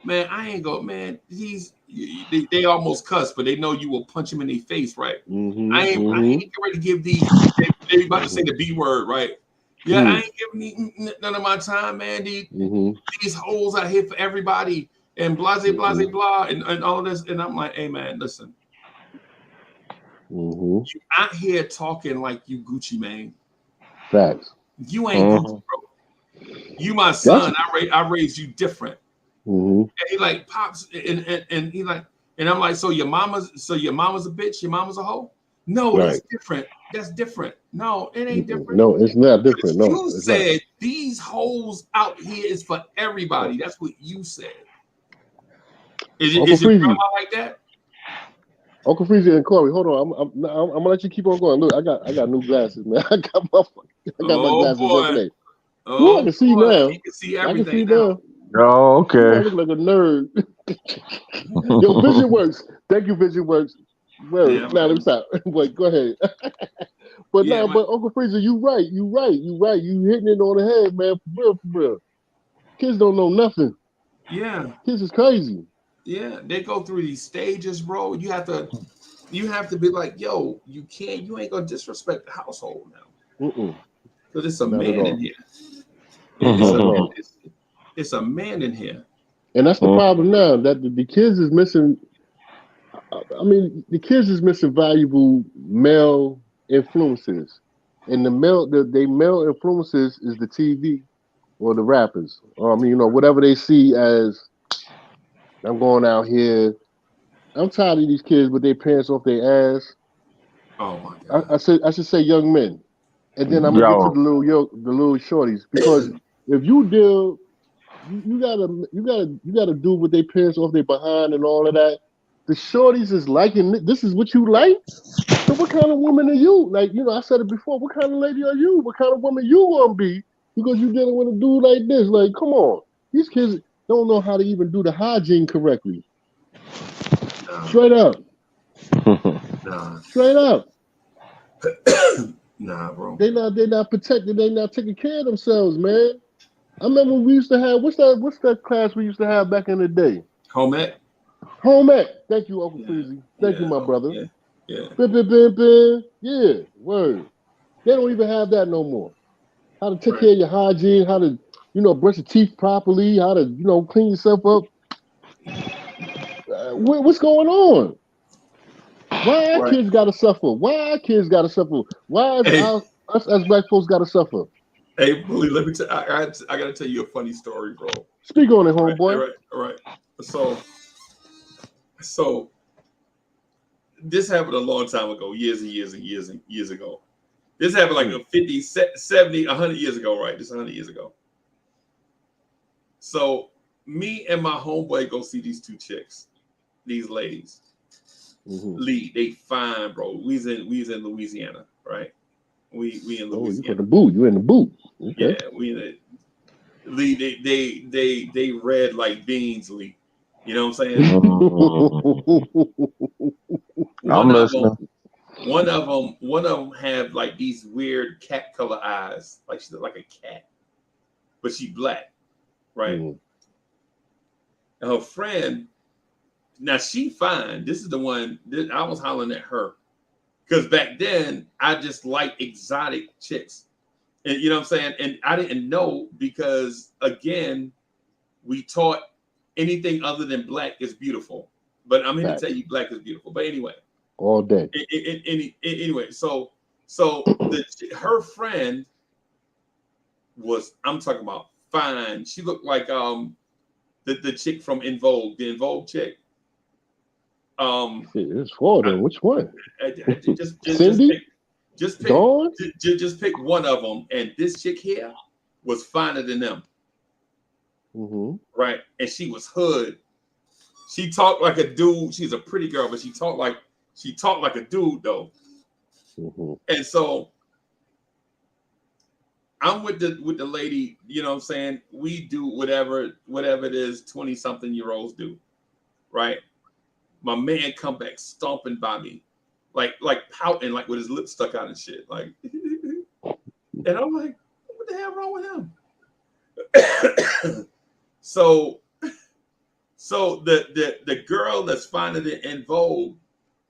Man, I ain't go, man. They almost cuss, but they know you will punch him in their face, right? I ain't ready to give these. They about to say the B word, right? Yeah, I ain't giving none of my time, man. These hoes out here for everybody and blah, blah, and all of this. And I'm like, hey, man, listen. You out here talking like you Gucci, man. Facts. You ain't Gucci, bro. You my son. I raised you different. And he like pops and he like, and I'm like, so your mama's a bitch, your mama's a hoe? No, that's different. That's different. No, it ain't different. No, it's not different. No, you said these hoes out here is for everybody. That's what you said. Is your grandma like that? Uncle Freezy and Corey, hold on. I'm gonna let you keep on going. Look, I got new glasses, man. I got my glasses yesterday. Oh, I can see now. You can see everything now. Oh, okay. Ooh, I look like a nerd. Yo, Vision Works. Thank you, Vision Works. Well, now let me stop. But go ahead. But Uncle Freezer, you right. You hitting it on the head, man. For real. Kids don't know nothing. Yeah. Kids is crazy. Yeah, they go through these stages, bro. You have to be like, yo, you ain't gonna disrespect the household now. Because it's a man in here. It's a man in here. And that's the problem now, that the kids is missing. I mean, the kids is missing valuable male influences. And the male influences is the TV or the rappers. Or, I mean, whatever they see as, I'm going out here. I'm tired of these kids with their pants off their ass. Oh my God. I should say young men. And then I'm gonna get to the little shorties, because if you deal, you gotta do with their pants off their behind and all of that. The shorties is liking this is what you like. So what kind of woman are you? Like, I said it before. What kind of lady are you? What kind of woman you gonna be? Because you dealing with a dude like this. Like, come on, these kids don't know how to even do the hygiene correctly. Straight up. Straight up. Nah, bro. They not protected. They not taking care of themselves, man. I remember we used to have what's that class we used to have back in the day? Home ec. Thank you, Uncle Freezy. Thank you, my brother. Yeah. Yeah, word. They don't even have that no more. How to take care of your hygiene, how to, brush your teeth properly, how to, clean yourself up. What's going on? Why our kids gotta suffer? Why us as black folks gotta suffer? Hey, Bully, let me tell. I gotta tell you a funny story, bro. Speak on it, homeboy. All right. So this happened a long time ago, years and years ago. This happened like 50, 70, 100 years ago, right? This 100 years ago. So me and my homeboy go see these two chicks, these ladies. Lee, they fine, bro. We's in Louisiana, right? We in Louisiana. Oh, you in the boot. You in the boot. Okay. Yeah, we in it. Lee, they red like beans, Lee. You know what I'm saying? I'm listening. One of them have like these weird cat color eyes, like she look like a cat, but she black, right? And her friend, now she fine. This is the one that I was hollering at her, because back then I just liked exotic chicks. And you know what I'm saying? And I didn't know because again, we taught anything other than black is beautiful. But I'm here to Facts. tell you black is beautiful. But anyway, All day. anyway, so her friend was, I'm talking about fine. She looked like the chick from In Vogue, the In Vogue chick. Shit, it's four of them. Which one? Cindy? Dawn? Just pick one of them. And this chick here was finer than them. Mm-hmm. Right? And she was hood. She talked like a dude. She's a pretty girl, but she talked like a dude though. Mm-hmm. And so I'm with the lady, you know what I'm saying? We do whatever it is 20-something-year-olds do, right? My man come back stomping by me, like pouting, like with his lips stuck out and shit. Like, and I'm like, what the hell wrong with him? So the girl that's finer than In Vogue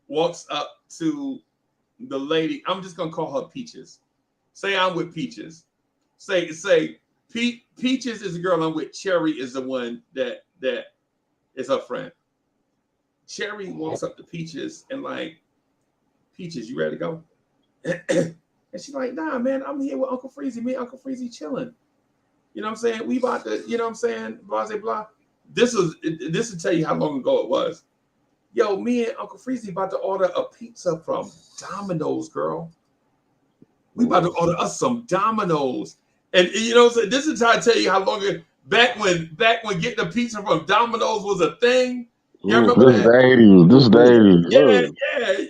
walks up to the lady. I'm just gonna call her Peaches. Say I'm with Peaches. Say Peaches is the girl I'm with. Cherry is the one that is her friend. Cherry walks up to Peaches and like, Peaches, you ready to go? And she's like, nah, man, I'm here with Uncle Freezy. Me and Uncle Freezy chilling. You know what I'm saying? We about to, you know what I'm saying? Blah, blah, blah. This will tell you how long ago it was. Yo, me and Uncle Freezy about to order a pizza from Domino's, girl. We about to order us some Domino's. And you know what I'm saying? This is how I tell you how long it, back when getting a pizza from Domino's was a thing. You remember This is the that? 80s. This is the 80s. Yeah.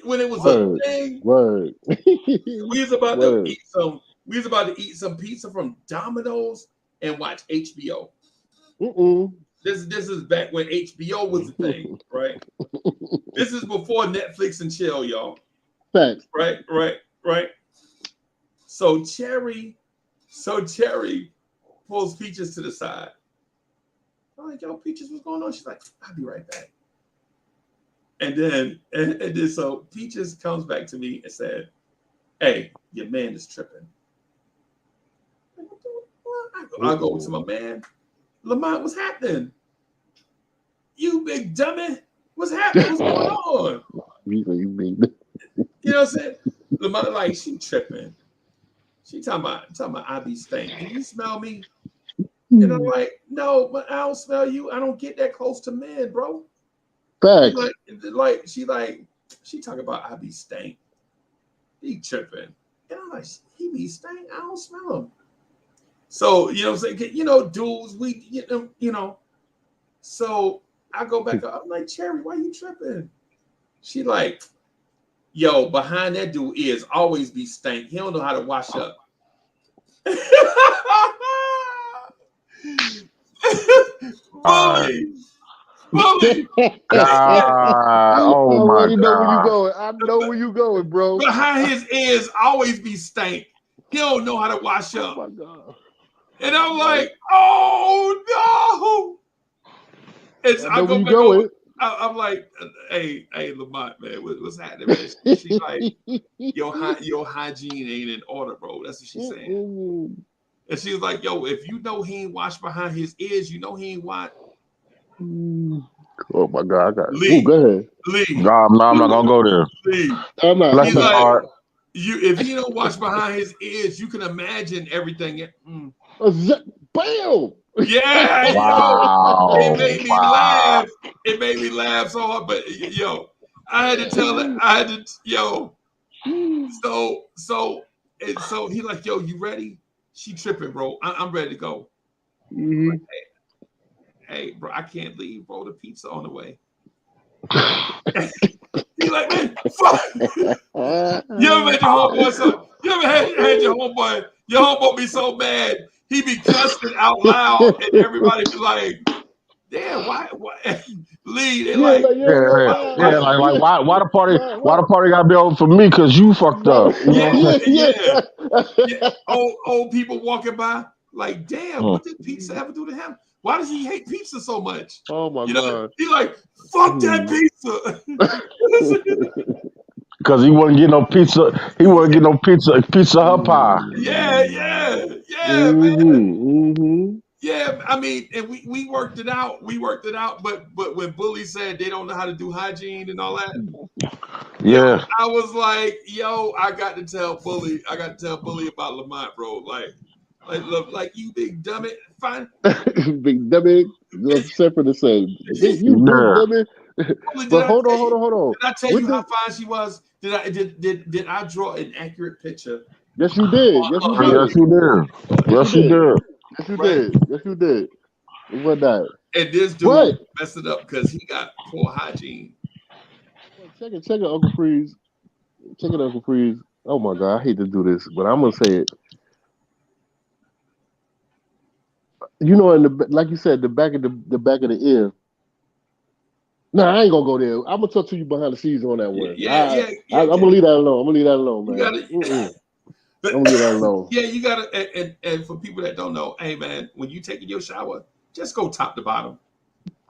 When it was a thing. Word. We was about to eat some pizza from Domino's and watch HBO. This is back when HBO was a thing, right? This is before Netflix and chill, y'all. Facts. Right. So Cherry pulls Peaches to the side. I'm like, yo, Peaches, what's going on? She's like, I'll be right back. And then so Peaches comes back to me and said, hey, your man is tripping. I go to my man. Lamont, what's happening? You big dummy. What's happening? What's going on? You know what I'm saying? Lamont, like, she tripping. She talking about I be stank. Can you smell me? And I'm like, no, but I don't smell you. I don't get that close to men, bro. Facts. She talking about I be stank. He tripping. And I'm like, he be stank? I don't smell him. So, you know what I'm saying? You know, dudes, you know. So I go back up. I'm like, Cherry, why you tripping? She like, yo, behind that dude is always be stank. He don't know how to wash up. Bully. Oh my already know where you God. going. I know where you going, bro. Behind his ears always be stank. He don't know how to wash up. Oh my God. And I'm like, oh no. And I know where you going. I'm like, hey, Lamont, man, what's happening, man? She like, your hygiene ain't in order, bro. That's what she's saying. And she was like, yo, if you know he ain't washed behind his ears, you know he ain't washed. Oh my God, I got Lee. Go ahead. Lee. No, I'm not gonna go there. Lee. I'm not. Bless his heart. If he don't wash behind his ears, you can imagine everything. Bam! Yeah, Wow. it made me laugh. It made me laugh so hard. But yo, I had to tell it. So he like, yo, you ready? She tripping, bro. I'm ready to go. Mm-hmm. Like, hey, bro, I can't leave, bro. The pizza on the way. He like, man, fuck. You ever had your homeboy you ever had your homeboy be so mad he be cussing out loud and everybody be like, damn, why Lee, they like why the party gotta be over for me because you fucked up. You know what I'm saying? Yeah. Old people walking by like, damn, what did pizza ever do to him? Why does he hate pizza so much? Oh my God. He like, fuck that pizza. Because he wasn't getting no pizza. He wasn't getting no pizza hut pie. Yeah, man. Yeah, I mean, and we worked it out. We worked it out. But when Bully said they don't know how to do hygiene and all that, yo, Yeah. I was like, yo, I got to tell Bully. I got to tell Bully about Lamont, bro. Look, like you big dummy. Fine. Big dummy. Separate to say, you big Yeah. dummy. Bully, But hold on. did I tell With you how the fine she was? Did I draw an accurate picture yes, you did. Yes, you of her? Yes, did. you did. Yes, you Yes, you did. did. Yes, you Right. did. Yes, you did. What that? And this dude But messed it up because he got poor hygiene. check it, Uncle Freeze. Check it, Uncle Freeze. Oh my God, I hate to do this, but I'm gonna say it. You know, in the like you said, the back of the ear. Nah, I ain't gonna go there. I'm gonna talk to you behind the scenes on that one. I'm gonna leave that alone. I'm gonna leave that alone, You man. gotta, I'm gonna leave that alone. yeah, you gotta. And for people that don't know, hey man, when you taking your shower, just go top to bottom.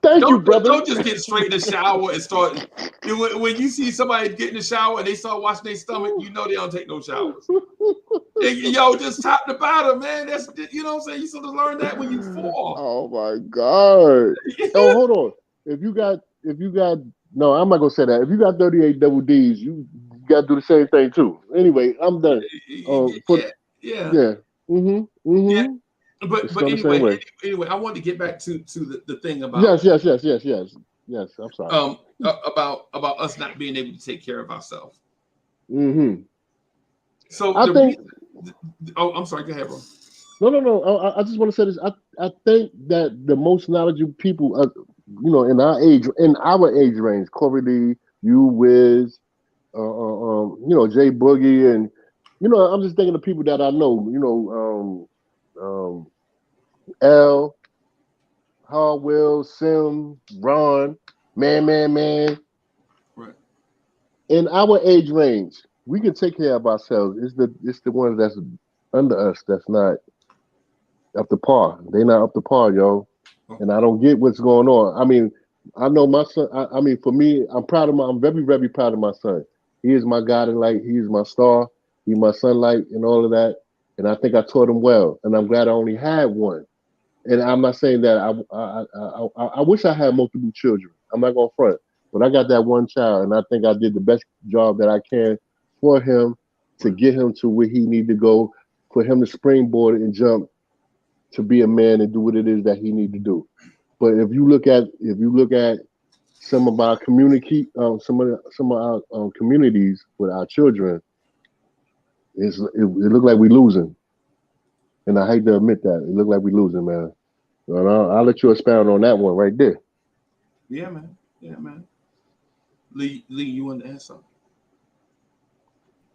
Thank you, brother. Don't just get straight in the shower and start. When you see somebody get in the shower and they start washing their stomach, you know they don't take no showers. Yo, just top to bottom, man. That's you know what I'm saying. You sort of learn that when you fall. Oh my God. Oh, hold on. If you got no, I'm not gonna say that. If you got 38 double D's, you gotta do the same thing too. Anyway, I'm done. For Yeah, yeah, yeah. yeah. It's But still the same way. anyway, I wanted to get back to the thing about Yes. I'm sorry. about us not being able to take care of ourselves. Mm-hmm. So I the think reason, oh, I'm sorry. Go ahead, bro. no. I just want to say this. I think that the most knowledgeable people, in our age range, Corey Lee, you, Wiz, Jay Boogie, and I'm just thinking of people that I know. L, Harwell, Sim, Ron, man. Right. In our age range, we can take care of ourselves. It's the ones that's under us that's not up to par. They not up to par, yo. And I don't get what's going on. I mean, I know my son. I mean, for me, I'm very, very proud of my son. He is my guiding light. He is my star. He's my sunlight and all of that. And I think I taught him well. And I'm glad I only had one. And I'm not saying that I wish I had multiple children. I'm not gonna front, but I got that one child, and I think I did the best job that I can for him to Right. get him to where he need to go, for him to springboard and jump to be a man and do what it is that he need to do. But if you look at some of our our communities with our children, it look like we losing, and I hate to admit that it look like we losing, man. And I'll let you expound on that one right there. Yeah, man. Yeah, man. Lee, you want to add something?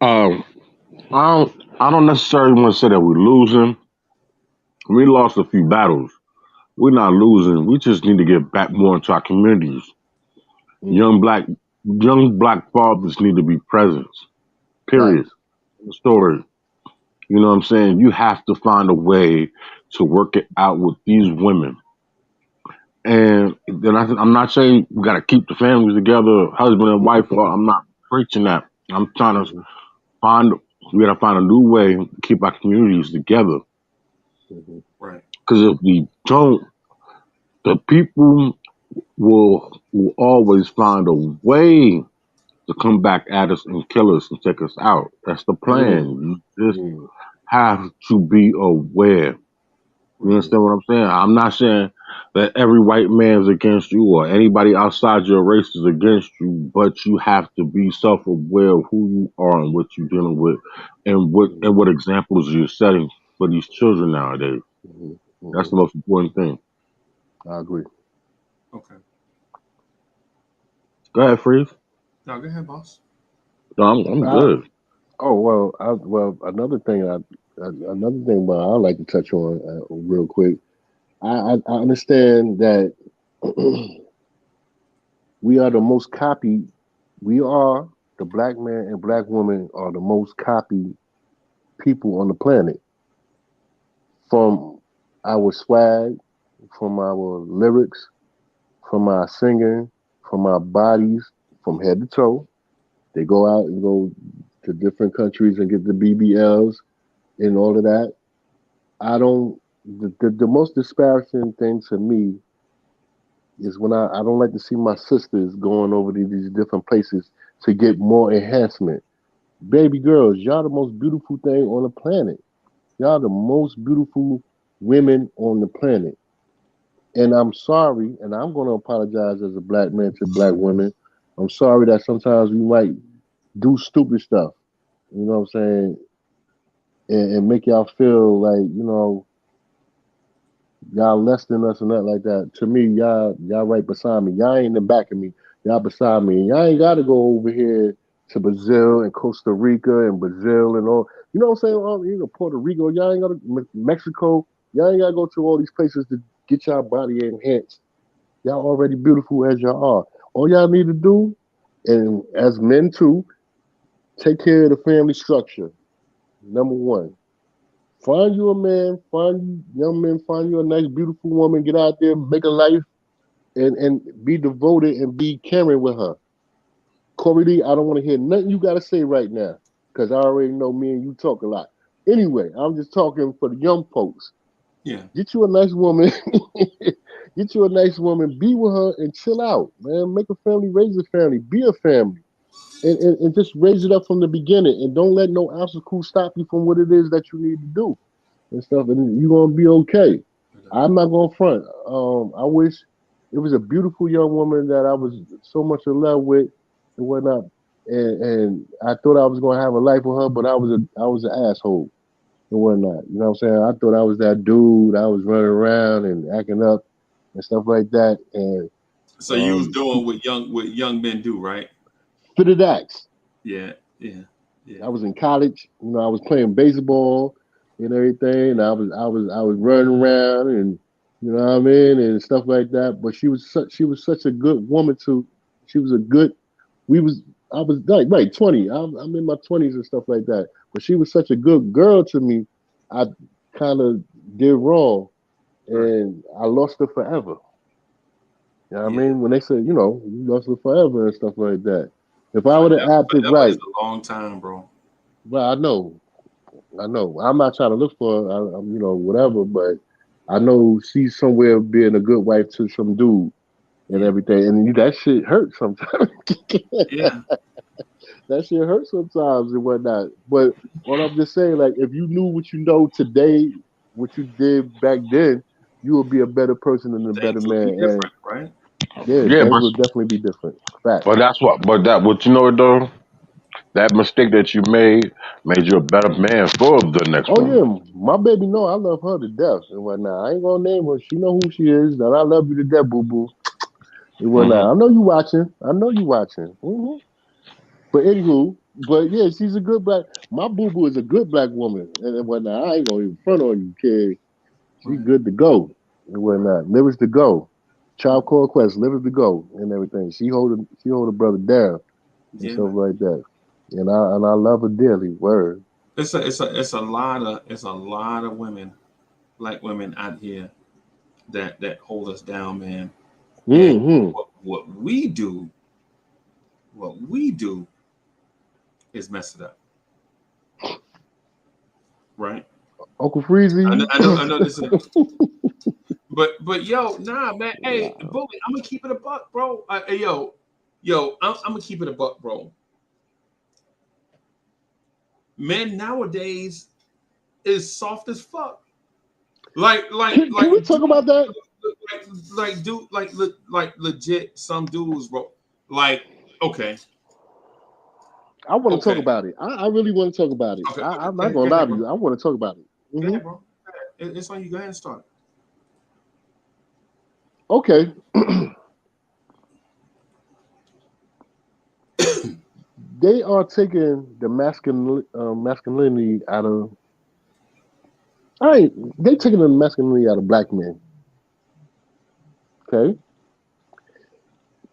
Um, I don't necessarily want to say that we're losing. We lost a few battles. We're not losing. We just need to get back more into our communities. Mm, Young black fathers need to be present. Period. facts. Story. You know what I'm saying? You have to find a way to work it out with these women. And then I'm not saying we got to keep the families together, husband and wife. I'm not preaching that. I'm trying to Mhm, find, we got to find a new way to keep our communities together. mhm, Right. Because if we don't, the people will always find a way to come back at us and kill us and take us out. That's the mm, plan. You just mm, have to be aware. You Right. understand what I'm saying? I'm not saying that every white man is against you or anybody outside your race is against you, but you have to be self-aware of who you are and what you're dealing with, and what mm, and what examples you're setting for these children nowadays. mhm, That's mhm. the most important thing. I agree. Okay. Go ahead, Freeze. Now go ahead, boss. No, I'm I, good. another thing, but I'd like to touch on real quick. I understand that we are the most copied. We are the black man and black woman are the most copied people on the planet, from our swag, from our lyrics, from our singing, from our bodies, from head to toe. They go out and go to different countries and get the BBLs and all of that. I don't. The most disparaging thing to me is when I don't like to see my sisters going over to these different places to get more enhancement. Baby girls, y'all the most beautiful thing on the planet. Y'all the most beautiful women on the planet. And I'm sorry, and I'm going to apologize as a black man to black women. I'm sorry that sometimes we might do stupid stuff, you know what I'm saying, and make y'all feel like, y'all less than us and that like that. To me, y'all right beside me. Y'all ain't in the back of me. Y'all beside me. And y'all ain't got to go over here to Brazil and Costa Rica and Brazil and all. You know what I'm saying? Puerto Rico. Y'all ain't got to Mexico. Y'all ain't got to go to all these places to get y'all body enhanced. Y'all already beautiful as y'all are. All y'all need to do, and as men too, take care of the family structure. Number one. Find you a man, find you young men, find you a nice, beautiful woman, get out there, make a life, and be devoted and be caring with her. Corey Lee, I don't want to hear nothing you got to say right now because I already know me and you talk a lot. Anyway, I'm just talking for the young folks. Yeah. Get you a nice woman. Get you a nice woman, be with her, and chill out, man. Make a family, raise a family, be a family. And just raise it up from the beginning and don't let no obstacle stop you from what it is that you need to do and stuff, and you're gonna be okay. I'm not gonna front. I wish it was a beautiful young woman that I was so much in love with and whatnot, and I thought I was gonna have a life with her, but I was an asshole and whatnot. You know what I'm saying? I thought I was that dude. I was running around and acting up and stuff like that, and So you was doing what young men do, right? fitted acts. Yeah, yeah, yeah. I was in college. I was playing baseball and everything. And I was running around and you know what I mean and stuff like that. But she was such a good woman to. She was a good. We was I was like right 20. I'm in my 20s and stuff like that. But she was such a good girl to me. I kind of did wrong Right. and I lost her forever. You know what I Yeah. mean? When they said, you lost her forever and stuff like that. If I would have acted Forever is right, a long time, bro. well, I know. I'm not trying to look for her, whatever, but I know she's somewhere being a good wife to some dude and Yeah. everything. And that shit hurts sometimes. Yeah. That shit hurts sometimes and whatnot. But what I'm just saying, like, if you knew what you know today, what you did back then, you would be a better person and a better Things will be man. And different, right? yeah, Yeah, things will definitely be different. Facts. but that's what you know though. That mistake that you made you a better man for the next Oh woman. yeah, my baby know I love her to death and whatnot. I ain't gonna name her. She know who she is. That I love you to death, boo boo. And Hmm. whatnot. I know you watching. I know you watching. But anywho, but yeah, she's a good black. My boo boo is a good black woman and whatnot. I ain't gonna even front on you, kid. She Right. good to go and whatnot. Livers to go. Child Right. Core Quest, livers to go and everything. She hold a brother down and Yeah, stuff man. like that. And I love her dearly. Word. It's a lot of women, black women out here that hold us down, man. And Mm-hmm. what we do is mess it up, right? Uncle I know, Freezy. I know, I know this is, but yo, nah, man. Hey, bully, I'm gonna keep it a buck, bro. Hey, yo, I'm gonna keep it a buck, bro. Men nowadays is soft as fuck. Like, like, Can like, we talk about that? like legit. Some dudes, bro. Like, okay, I want to talk okay, about it. I really want to talk about it. okay, okay. I'm Go not ahead, go gonna lie ahead, to bro. you. I want to talk about it. Go hmm ahead, bro. Go ahead. It's on you. Go ahead and start. Okay, they are taking the masculinity out of. All right, they taking the masculinity out of black men. Okay,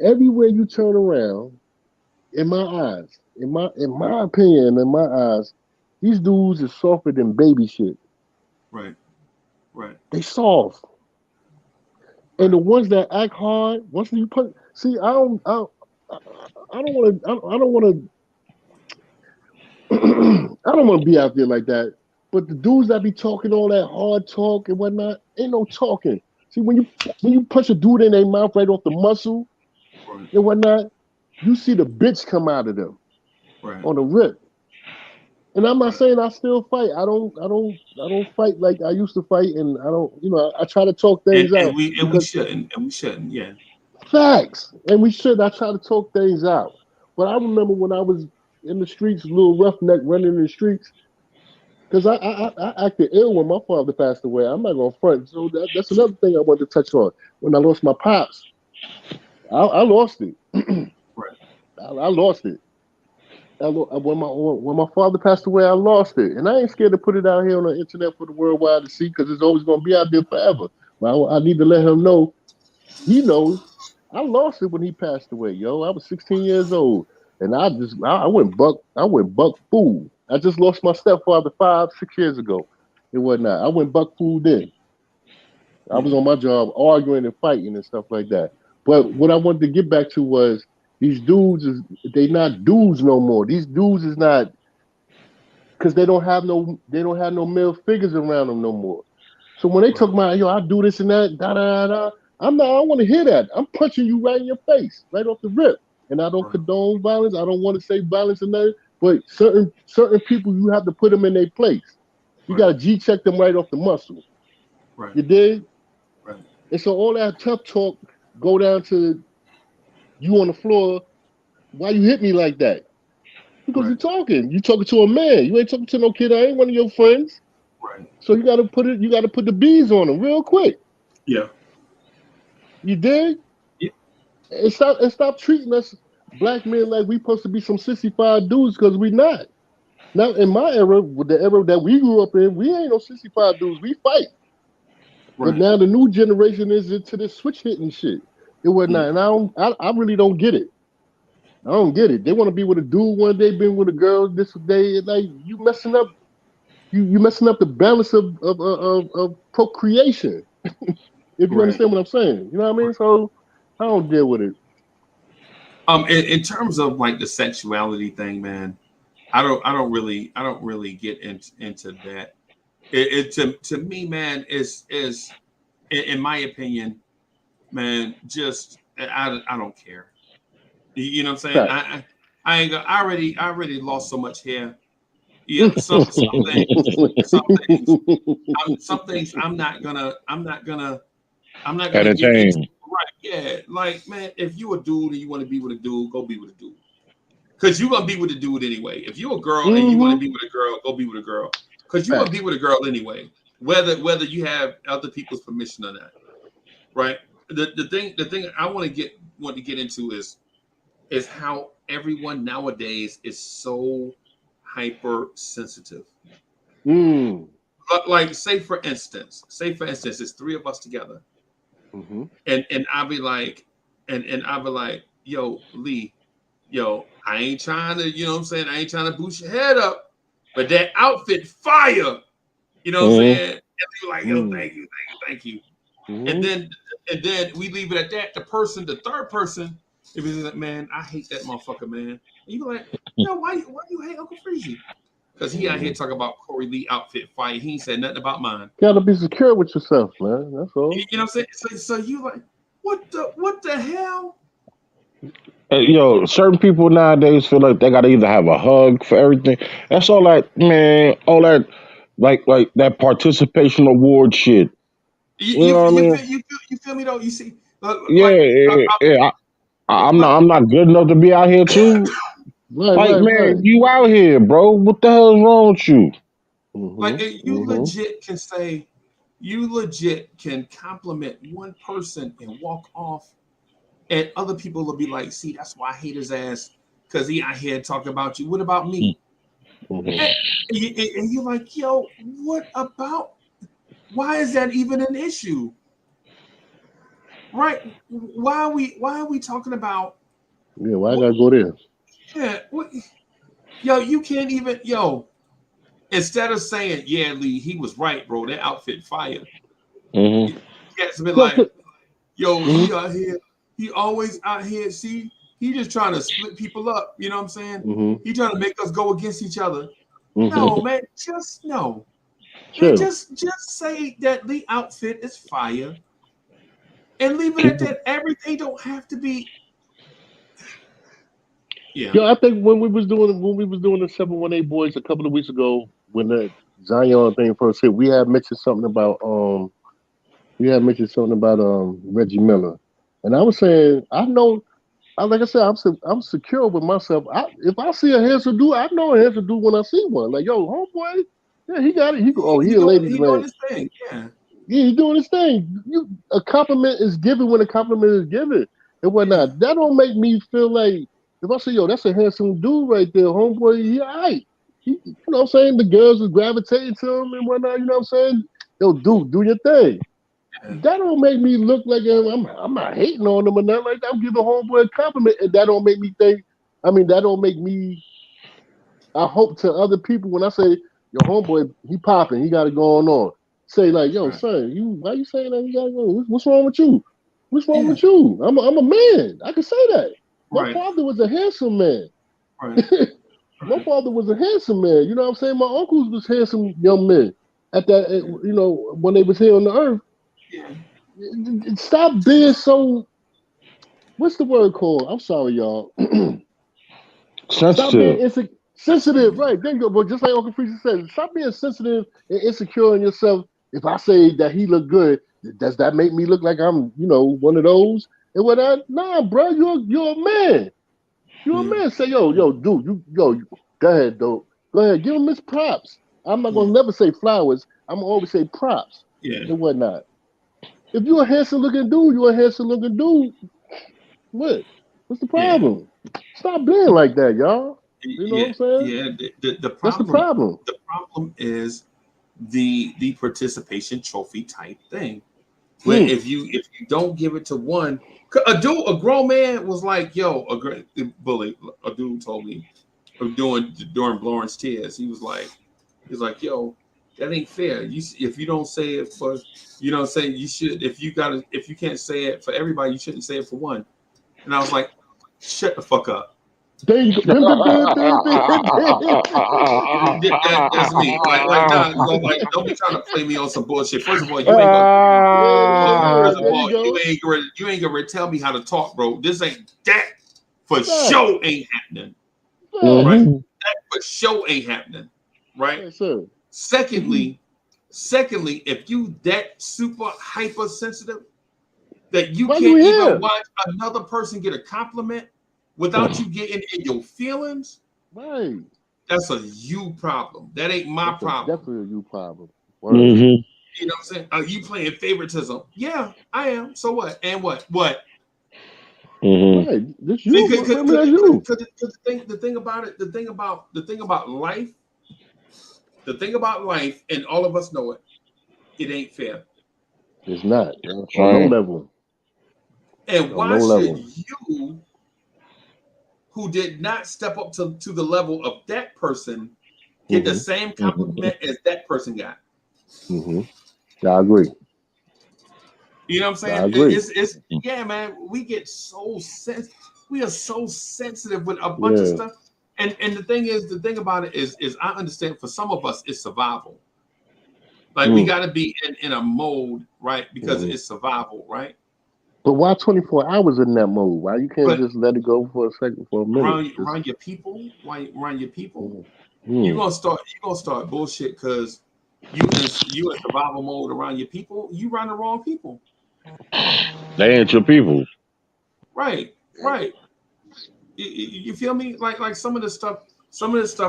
everywhere you turn around, in my eyes, in my opinion, in my eyes, these dudes are softer than baby shit. Right, right, They soft, and the right. ones that act hard, once you put, see, I don't want to. I don't want to. I don't want to be out there like that. But the dudes that be talking all that hard talk and whatnot, ain't no talking. See, when you punch a dude in their mouth right off the muscle Right. and whatnot, you see the bitch come out of them Right. on the rip. And I'm not Right. saying I still fight. I don't fight like I used to fight, and I don't. I try to talk And things and out we and we because shouldn't and we shouldn't. Yeah. facts, and we should. I try to talk things out. But I remember when I was in the streets, a little roughneck, running in the streets, because I acted ill when my father passed away. I'm not gonna front. So that's another thing I wanted to touch on. When I lost my pops, I lost it. Right. I lost it. When my father passed away, I lost it, and I ain't scared to put it out here on the internet for the worldwide to see because it's always gonna be out there forever. But I need to let him know. He knows. I lost it when he passed away, yo. I was 16 years old, and I went buck fool. I just lost my stepfather 5, 6 years ago. It wasn't. I went buck fool then. I was Yeah. on my job arguing and fighting and stuff like that. But what I wanted to get back to was these dudes is they not dudes no more. These dudes is not because they don't have no male figures around them no more. So when they talk Right. about yo, I do this and that, da da da, I don't want to hear that. I'm punching you right in your face, right off the rip. And I don't Right. condone violence. I don't want to say violence or nothing. But certain people, you have to put them in their place. You got Right. to G check them right off the muscle. Right. You dig? Right. And so all that tough talk go down to you on the floor. Why you hit me like that? Because you're Right. talking. You talking to a man. You ain't talking to no kid. I ain't one of your friends. Right. So you got to put it. You got to put the bees on them real quick. Yeah. You dig? Yeah. And stop treating us black men like we supposed to be some sissified dudes because we not. Now in my era, with the era that we grew up in, we ain't no sissified dudes. We fight. But Right. now the new generation is into this switch hitting shit. It was Yeah. not, and I really don't get it. I don't get it. They want to be with a dude one day, being with a girl this day. Like you messing up. You messing up the balance of procreation. If you Right. understand what I'm saying, you know what I mean. So I don't deal with it. In terms of like the sexuality thing, man, I don't really get into that. To me, man, is in my opinion, man, just I don't care. You know what I'm saying? Fact. I ain't I already lost so much hair. Yeah, some things I'm not gonna get into. Entertain. Right? Yeah, like man, if you a dude and you want to be with a dude, go be with a dude. Cause you're gonna be with a dude anyway. If you're a girl and you want to hmm be with a girl, go be with a girl. Cause you're gonna be Facts. with a girl anyway, whether you have other people's permission or not. Right? The thing I want to get into is how everyone nowadays is so hypersensitive. Mm. Like say for instance, it's three of us together, hmm and I'll be like, yo, Lee, yo, I ain't trying to, you know what I'm saying? I ain't trying to boost your head up, but that outfit fire. You know what I'm Hmm. saying? And you're like, yo, Mm. thank you, thank you, thank you. And hmm then and then we leave it at that. The third person, if he's like, man, I hate that motherfucker, man. And you be like, yo, why you hate Uncle Freezy? Because he out here hmm talking about Corey Lee outfit fire. He ain't said nothing about mine. Gotta be secure with yourself, man. That's You all. know what I'm saying? So you like, what the hell? Yo, certain people nowadays feel like they gotta either have a hug for everything. That's all that man, all that like that participation award shit. You You you, know what I you mean? feel you feel me though? You see, Yeah, like yeah. I'm like not good enough to be out here too. Right, Like right, man, right. you out here, bro. What the hell's wrong with you? like hmm you hmm legit can say, you legit can compliment one person and walk off, and other people will be like, see, that's why I hate his ass because he out here talking about you. What about me? hmm And, and you're like, yo, what about? Why is that even an issue? Right? Why are we talking about Yeah, why I what? gotta go there? Yeah, what? Yo, you can't even yo. Instead of saying, yeah, Lee, he was right, bro. That outfit fire. Hmm. You cats been Yo, like, yo, he mhm. out here. He always out here. See, He just trying to split people up. You know what I'm saying? Mm-hmm. He trying to make us go against each other. No, Mm-hmm. man, just no. Man, Chill. just say that the outfit is fire and leave it at that. Everything don't have to be. Yeah. Yo, I think when we was doing the 718 boys a couple of weeks ago, when the Zion thing first hit, we had mentioned something about Reggie Miller, and I was saying like I said, I'm secure with myself. If I see a handsome dude, I know a handsome dude when I see one. Like, yo, homeboy, yeah, he got it. He a ladies' He doing man. his thing. Yeah. Yeah, he doing his thing. A compliment is given when a compliment is given and Yeah. whatnot. That don't make me feel like if I say, yo, that's a handsome dude right there, homeboy. He all right. You know what I'm saying? The girls is gravitating to him and whatnot. You know what I'm saying? Yo, dude, do your thing. Yeah. That don't make me look like I'm not hating on him or nothing like that. I'm giving homeboy a compliment, and that don't make me think. I mean, that don't make me. I hope to other people when I say, "Yo, homeboy, he popping, he got it going on." Say like, "Yo, Right. son, why you saying that? You got it going? What's wrong with you? What's wrong Yeah. with you? I'm a man. I can say that. My Right. father was a handsome man. Right. My Right. father was a handsome man. You know what I'm saying? My uncles was handsome young men at that. Yeah. When they was here on the earth. Yeah. Stop being so. What's the word called? I'm sorry, y'all. Stop being Sensitive. sensitive, right? There you go. But just like Uncle Freezer said, stop being sensitive and insecure in yourself. If I say that he look good, does that make me look like I'm, one of those? And what? Nah, bro, you're a man. You're Yeah. a man. Say, yo, dude, go ahead, dude. Go ahead, give him his props. I'm not Yeah. gonna never say flowers. I'm gonna always say props Yeah. and whatnot. If you're a handsome looking dude, you're a handsome looking dude. What? What's the Yeah. problem? Stop being like that, y'all. You know what Yeah. I'm saying? Yeah. The That's the problem. problem. The problem is the participation trophy type thing. Where Mm. if you don't give it to one, a grown man was like, yo, a great bully. A dude told me during Lawrence tears. He's like, yo, that ain't fair. If you don't say it for, say you should. If you can't say it for everybody, you shouldn't say it for one. And I was like, shut the fuck up. There you go. Bim, bim, bim, bim, bim, bim. That's me. Like, nah, like, don't be trying to play me on some bullshit. First of all, you ain't gonna. Yeah, First of there you all, go. you ain't gonna tell me how to talk, bro. This ain't that for Fact, sure ain't happening, fact. right? Mhm. That for sure ain't happening, right? Yes, sir. Secondly, if you that super hypersensitive that you Why you can't even here? watch another person get a compliment without you getting in your feelings, Right. that's a you problem. That ain't my That's problem. definitely a you problem. Word. Mhm. You know what I'm saying? Are you playing favoritism? Yeah, I am. So what? And what? What? Mhm. Right. This you. Because I mean, that's you. the thing about it, the thing about life, and all of us know it. It ain't fair. It's not on no Right. level. And On why no should level. you, who did not step up to the level of that person, get the Mm-hmm. same Mhm. compliment as that person got? Mm-hmm. I agree. You know what I'm I saying? agree. It's yeah, man. We are so sensitive with a bunch of Yeah. stuff. And the thing about it is I understand for some of us it's survival. Like we Mm. got to be in a mode, right? Because Mm-hmm. it's survival, right? But why 24 hours in that mode? Why you can't But just let it go for a second, for a minute? Just around your people, around your people, mm. Mm. you gonna start bullshit because you in survival mode around your people. You run the wrong people, They ain't your people. right? Right. You feel me? Like some of the stuff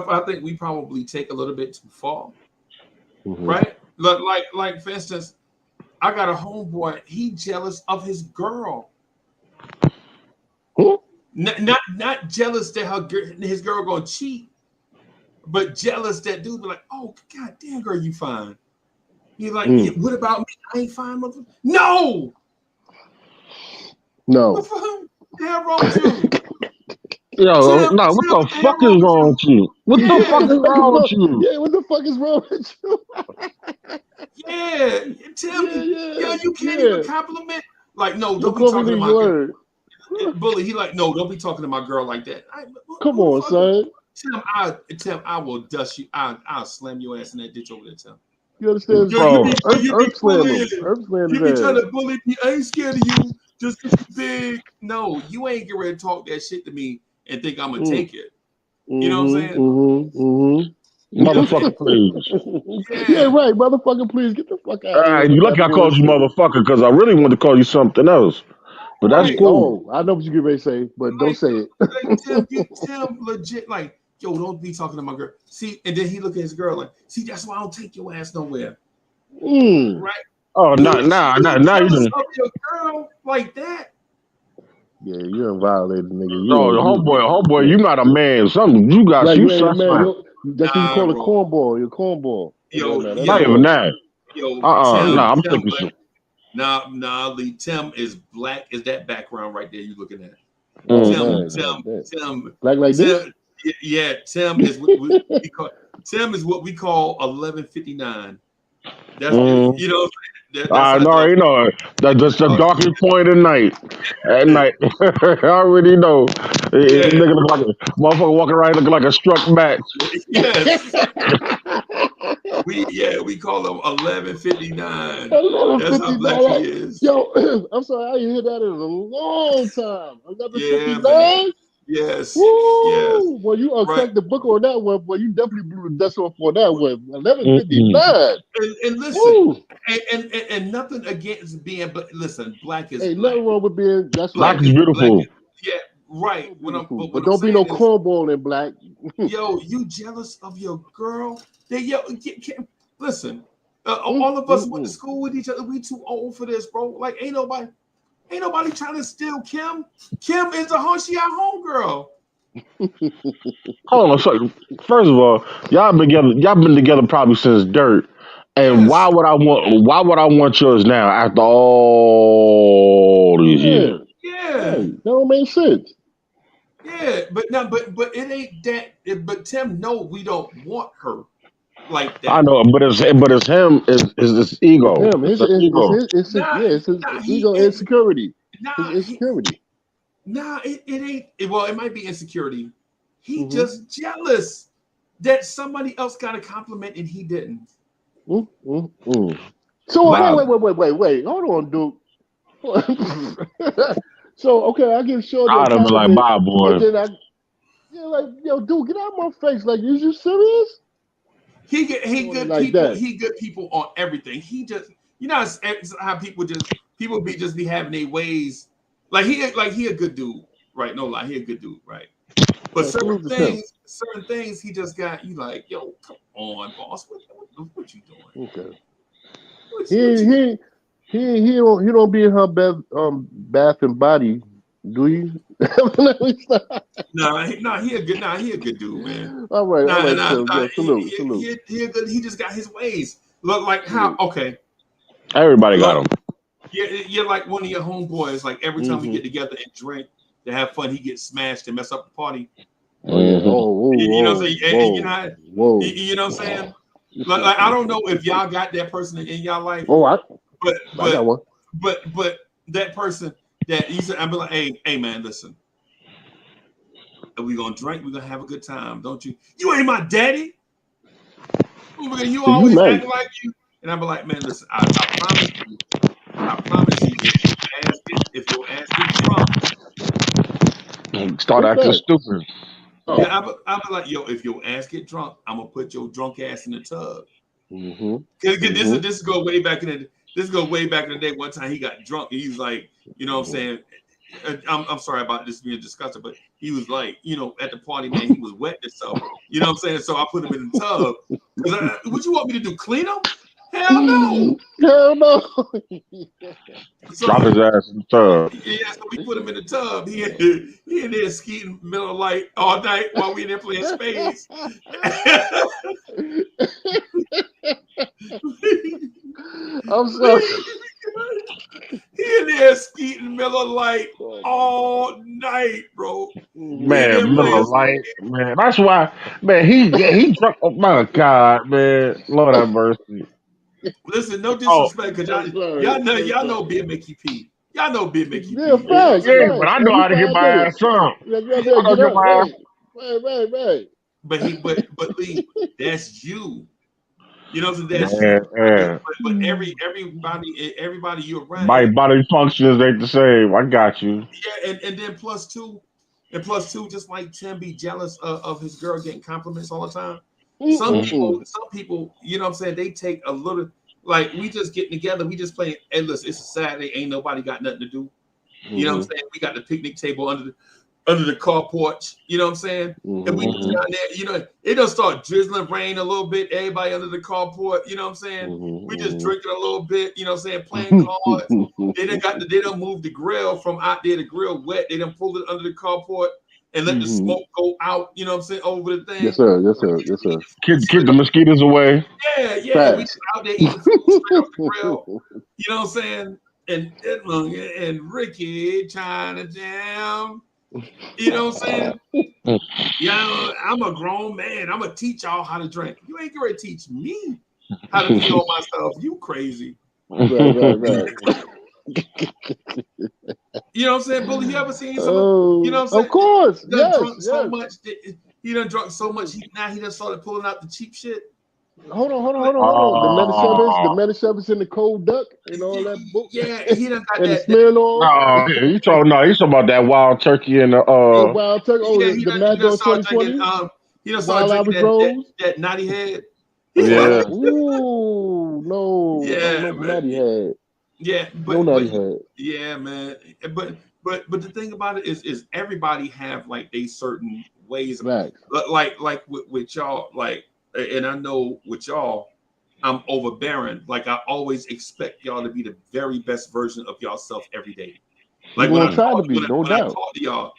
I think we probably take a little bit too far, Mm-hmm. right? Like for instance, I got a homeboy. He jealous of his girl. Huh? Not jealous that his girl gonna cheat, but jealous that dude be like, oh god damn girl, you fine. He's like, yeah, Mm. what about me? I ain't fine, mother. No, what No. the hell wrong with you? Yo, no, what Tim, the what the hell fuck wrong is with wrong you? with you? What the Yeah, fuck what Yeah, the is fuck is wrong with wrong? you? Yeah, what the fuck is wrong with you? yeah. Yeah, Tim, yo, yeah, you can't even yeah. compliment. Like, no, Yo, don't be Corey talking Lee, about your word. Bully, he like, no, don't be talking to my girl like that. Come on, son. Tim, I will dust you. I'll slam your ass in that ditch over there, Tim. You understand? Yo, you be Earth slam him. bullying. Earth slam You be his trying ass. to bully me. I ain't scared of you just because you big. No, you ain't getting ready to talk that shit to me and think I'm gonna take it. You know what I'm saying? Motherfucker, please. Yeah, right, motherfucker, please get the fuck out of here You with lucky that I called you bullshit. motherfucker because I really wanted to call you something else. But that's Right. cool. Oh, I know what you get ready to say, but don't say it. Like Tim legit like, yo, don't be talking to my girl. See, and then he look at his girl like, see, that's why I don't take your ass nowhere. Right? Oh, You now you jealous done. of your girl like that? Yeah, you done violated, nigga. Oh, homeboy, you not a man. Something you got Like you you ain't a man. suspect. That's what you Nah, call a bro. cornball. You're a cornball. Yo, That's Not what even it that. Tim, I'm Tim, thinking shit. nah, Lee. Tim is black. Is that background right there you looking at? Oh, Tim, black like this? Yeah, Tim is what we call. Tim is what we call 11:59. That's you know that's I how dark. already know. That's the darkest point of night. At night, I already know. Yeah, Nigga look like a motherfucker walking around looking like a struck match. yes. We call him 11:59. That's how black 11:59. he is. Yo, I'm sorry, I ain't heard that in a long time. Yeah, man. 11:59. Yes, yes. Woo! Well, you Right. cracked the book on that one. Boy, you definitely blew the dust off on that one. Mm-mm. 11:59. And listen, Woo! and nothing against being, but listen, black is Ain't black. nothing wrong with being. That's Black right. is Black beautiful. is, yeah, right. So beautiful, What but I'm don't be no saying is, cornball in black. yo, you jealous of your girl? Listen, all of us went to school with each other. We too old for this, bro. Like, ain't nobody trying to steal Kim. Kim is she our homegirl. Hold on, so first of all, y'all been together probably since dirt. And Yes. why would I want yours now after all these Yeah, years? Yeah. right. That don't make sense. Yeah. But it ain't that. But Tim, no, we don't want her like I that. know, but it's him, is this It's ego. him. It's the ego. Nah, It's his nah, ego insecurity. His nah, insecurity. it ain't. Well, it might be insecurity. He Mm-hmm. just jealous that somebody else got a compliment and he didn't. So Wow. wait. Hold on, Duke. So okay, I give Shorty a I'd have been like, compliment, bye, and boy. then like, yo, dude, get out of my face. Like, is you serious? He Doing it good like people. that. He good people on everything. He just it's how people be having their ways. Like he a good dude, right? No lie, he a good dude, right? But Yeah, salute to him. certain things he just got you like, yo, come on, boss, what you doing? Okay. What He don't be in her bath and body, do you? Nah, he a good dude, man. All right, Nah, chill. Yo, salute. he a good. He just got his ways. Look like how okay. Everybody got Look, him. you're like one of your homeboys. Like every time we Mm-hmm. get together and drink to have fun, he gets smashed and mess up the party. Oh yeah. You know what I'm saying? And you know, whoa. you know what I'm saying? Like I don't know if y'all got that person in y'all life, Oh, I got one. but that person that you said, I'd be like, hey man, listen, if we gonna drink, we're gonna have a good time, don't you? You ain't my daddy. You So you always nice. act like you, and I'd be like, man, listen, I promise you, if your ass get drunk. Start What's acting that? stupid. Oh. Yeah, I be like, yo, if your ass get drunk, I'm gonna put your drunk ass in the tub. Mm-hmm. This go way back in the day. One time he got drunk and he was like, you know what I'm saying? I'm sorry about this being disgusting, but he was like, you know, at the party, man, he was wet and stuff. You know what I'm saying? So I put him in the tub. What you want me to do? Clean him? Hell no. Hell no. Drop his ass in the tub. Yeah, so we put him in the tub. He in there skating Miller Lite all night while we in there playing spades. I'm sorry. He in there skating Miller Lite all night, bro. Man, Miller Lite, man. That's why, man, he drunk. Oh my God, man. Lord have mercy. Listen, no disrespect, because y'all sorry. know beer make you pee. Y'all know Big Mickey P. Yeah, You know what I'm facts, Yeah, saying? but facts. I know Every how to get my Friday. ass up. Like, I right know there, how to get get up. my ass. Right. But Lee, that's you. You know what I'm saying? That's you. Yeah, yeah. But everybody you're around, Body functions ain't the same. I got you. yeah, and then plus two, just like Tim be jealous of his girl getting compliments all the time. Mm-mm. Some people, you know what I'm saying, they take a little, like, we just getting together, we just playing, hey, listen, it's a Saturday, ain't nobody got nothing to do. You know what I'm saying? We got the picnic table under the car porch, you know what I'm saying? And we just down there, you know, it does start drizzling rain a little bit, everybody under the carport, you know what I'm saying? We just drinking a little bit, you know what I'm saying, playing cards. They done moved the grill from out there, the grill wet, they done pulled it under the carport and let the smoke go out, you know what I'm saying, over the thing. Yes, sir. Yes, sir. Yes, sir. Keep the mosquitoes away. Yeah, we just Facts. out there eating food straight off the grill, you know what I'm saying? And Ricky Chinatown, you know what I'm saying? Yeah, I'm a grown man. I'm gonna teach y'all how to drink. You ain't gonna teach me how to clean all my stuff. You crazy. Right. You know what I'm saying, Bully? You ever seen someone? You know Oh, what I'm of saying? course. He done Yes, drunk so yes. much he done drunk so much. Now he done started pulling out the cheap shit. The Oh Metachevis and the cold duck and all that book Yeah, he done got and the that. Smirnoff, you talking about that wild turkey and the the Wild Turkey, Yeah, the he Mad done Dog started drinking. 2020, He done started Wild drinking Irish Rose. that naughty head. yeah. Ooh, no Yeah, man. Natty Head. Yeah, No but Natty Head. yeah, man. But the thing about it is everybody have like they certain ways, Facts. like with y'all, like, and I know with y'all, I'm overbearing. Like, I always expect y'all to be the very best version of yourself every day. We're Like when gonna I try to talk be, no when I doubt. talk to y'all,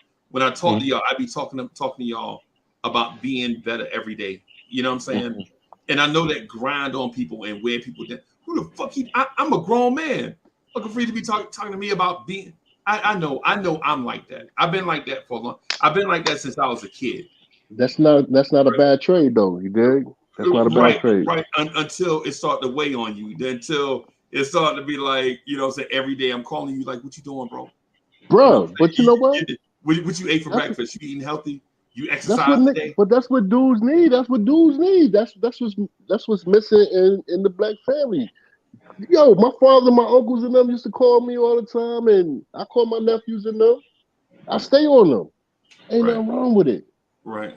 I be talking to y'all about being better every day. You know what I'm saying? And I know that grind on people and where people down. Who the fuck I'm a grown man. Looking for you to be talking to me about being. I know I'm like that. I've been like that for a long. I've been like that since I was a kid. That's not a bad trade though. You dig? That's not a bad trade, Right. Until it started to weigh on you. Until it started to be like, you know what I'm saying, every day I'm calling you like, what you doing, bro? You know bro. But you know what? what you ate for That's breakfast? You eating healthy? You that's exercise what today? but that's what dudes need. That's what's missing in the black family. Yo, my father, my uncles, and them used to call me all the time, and I call my nephews and them. I stay on them. Ain't Right. nothing wrong with it. Right.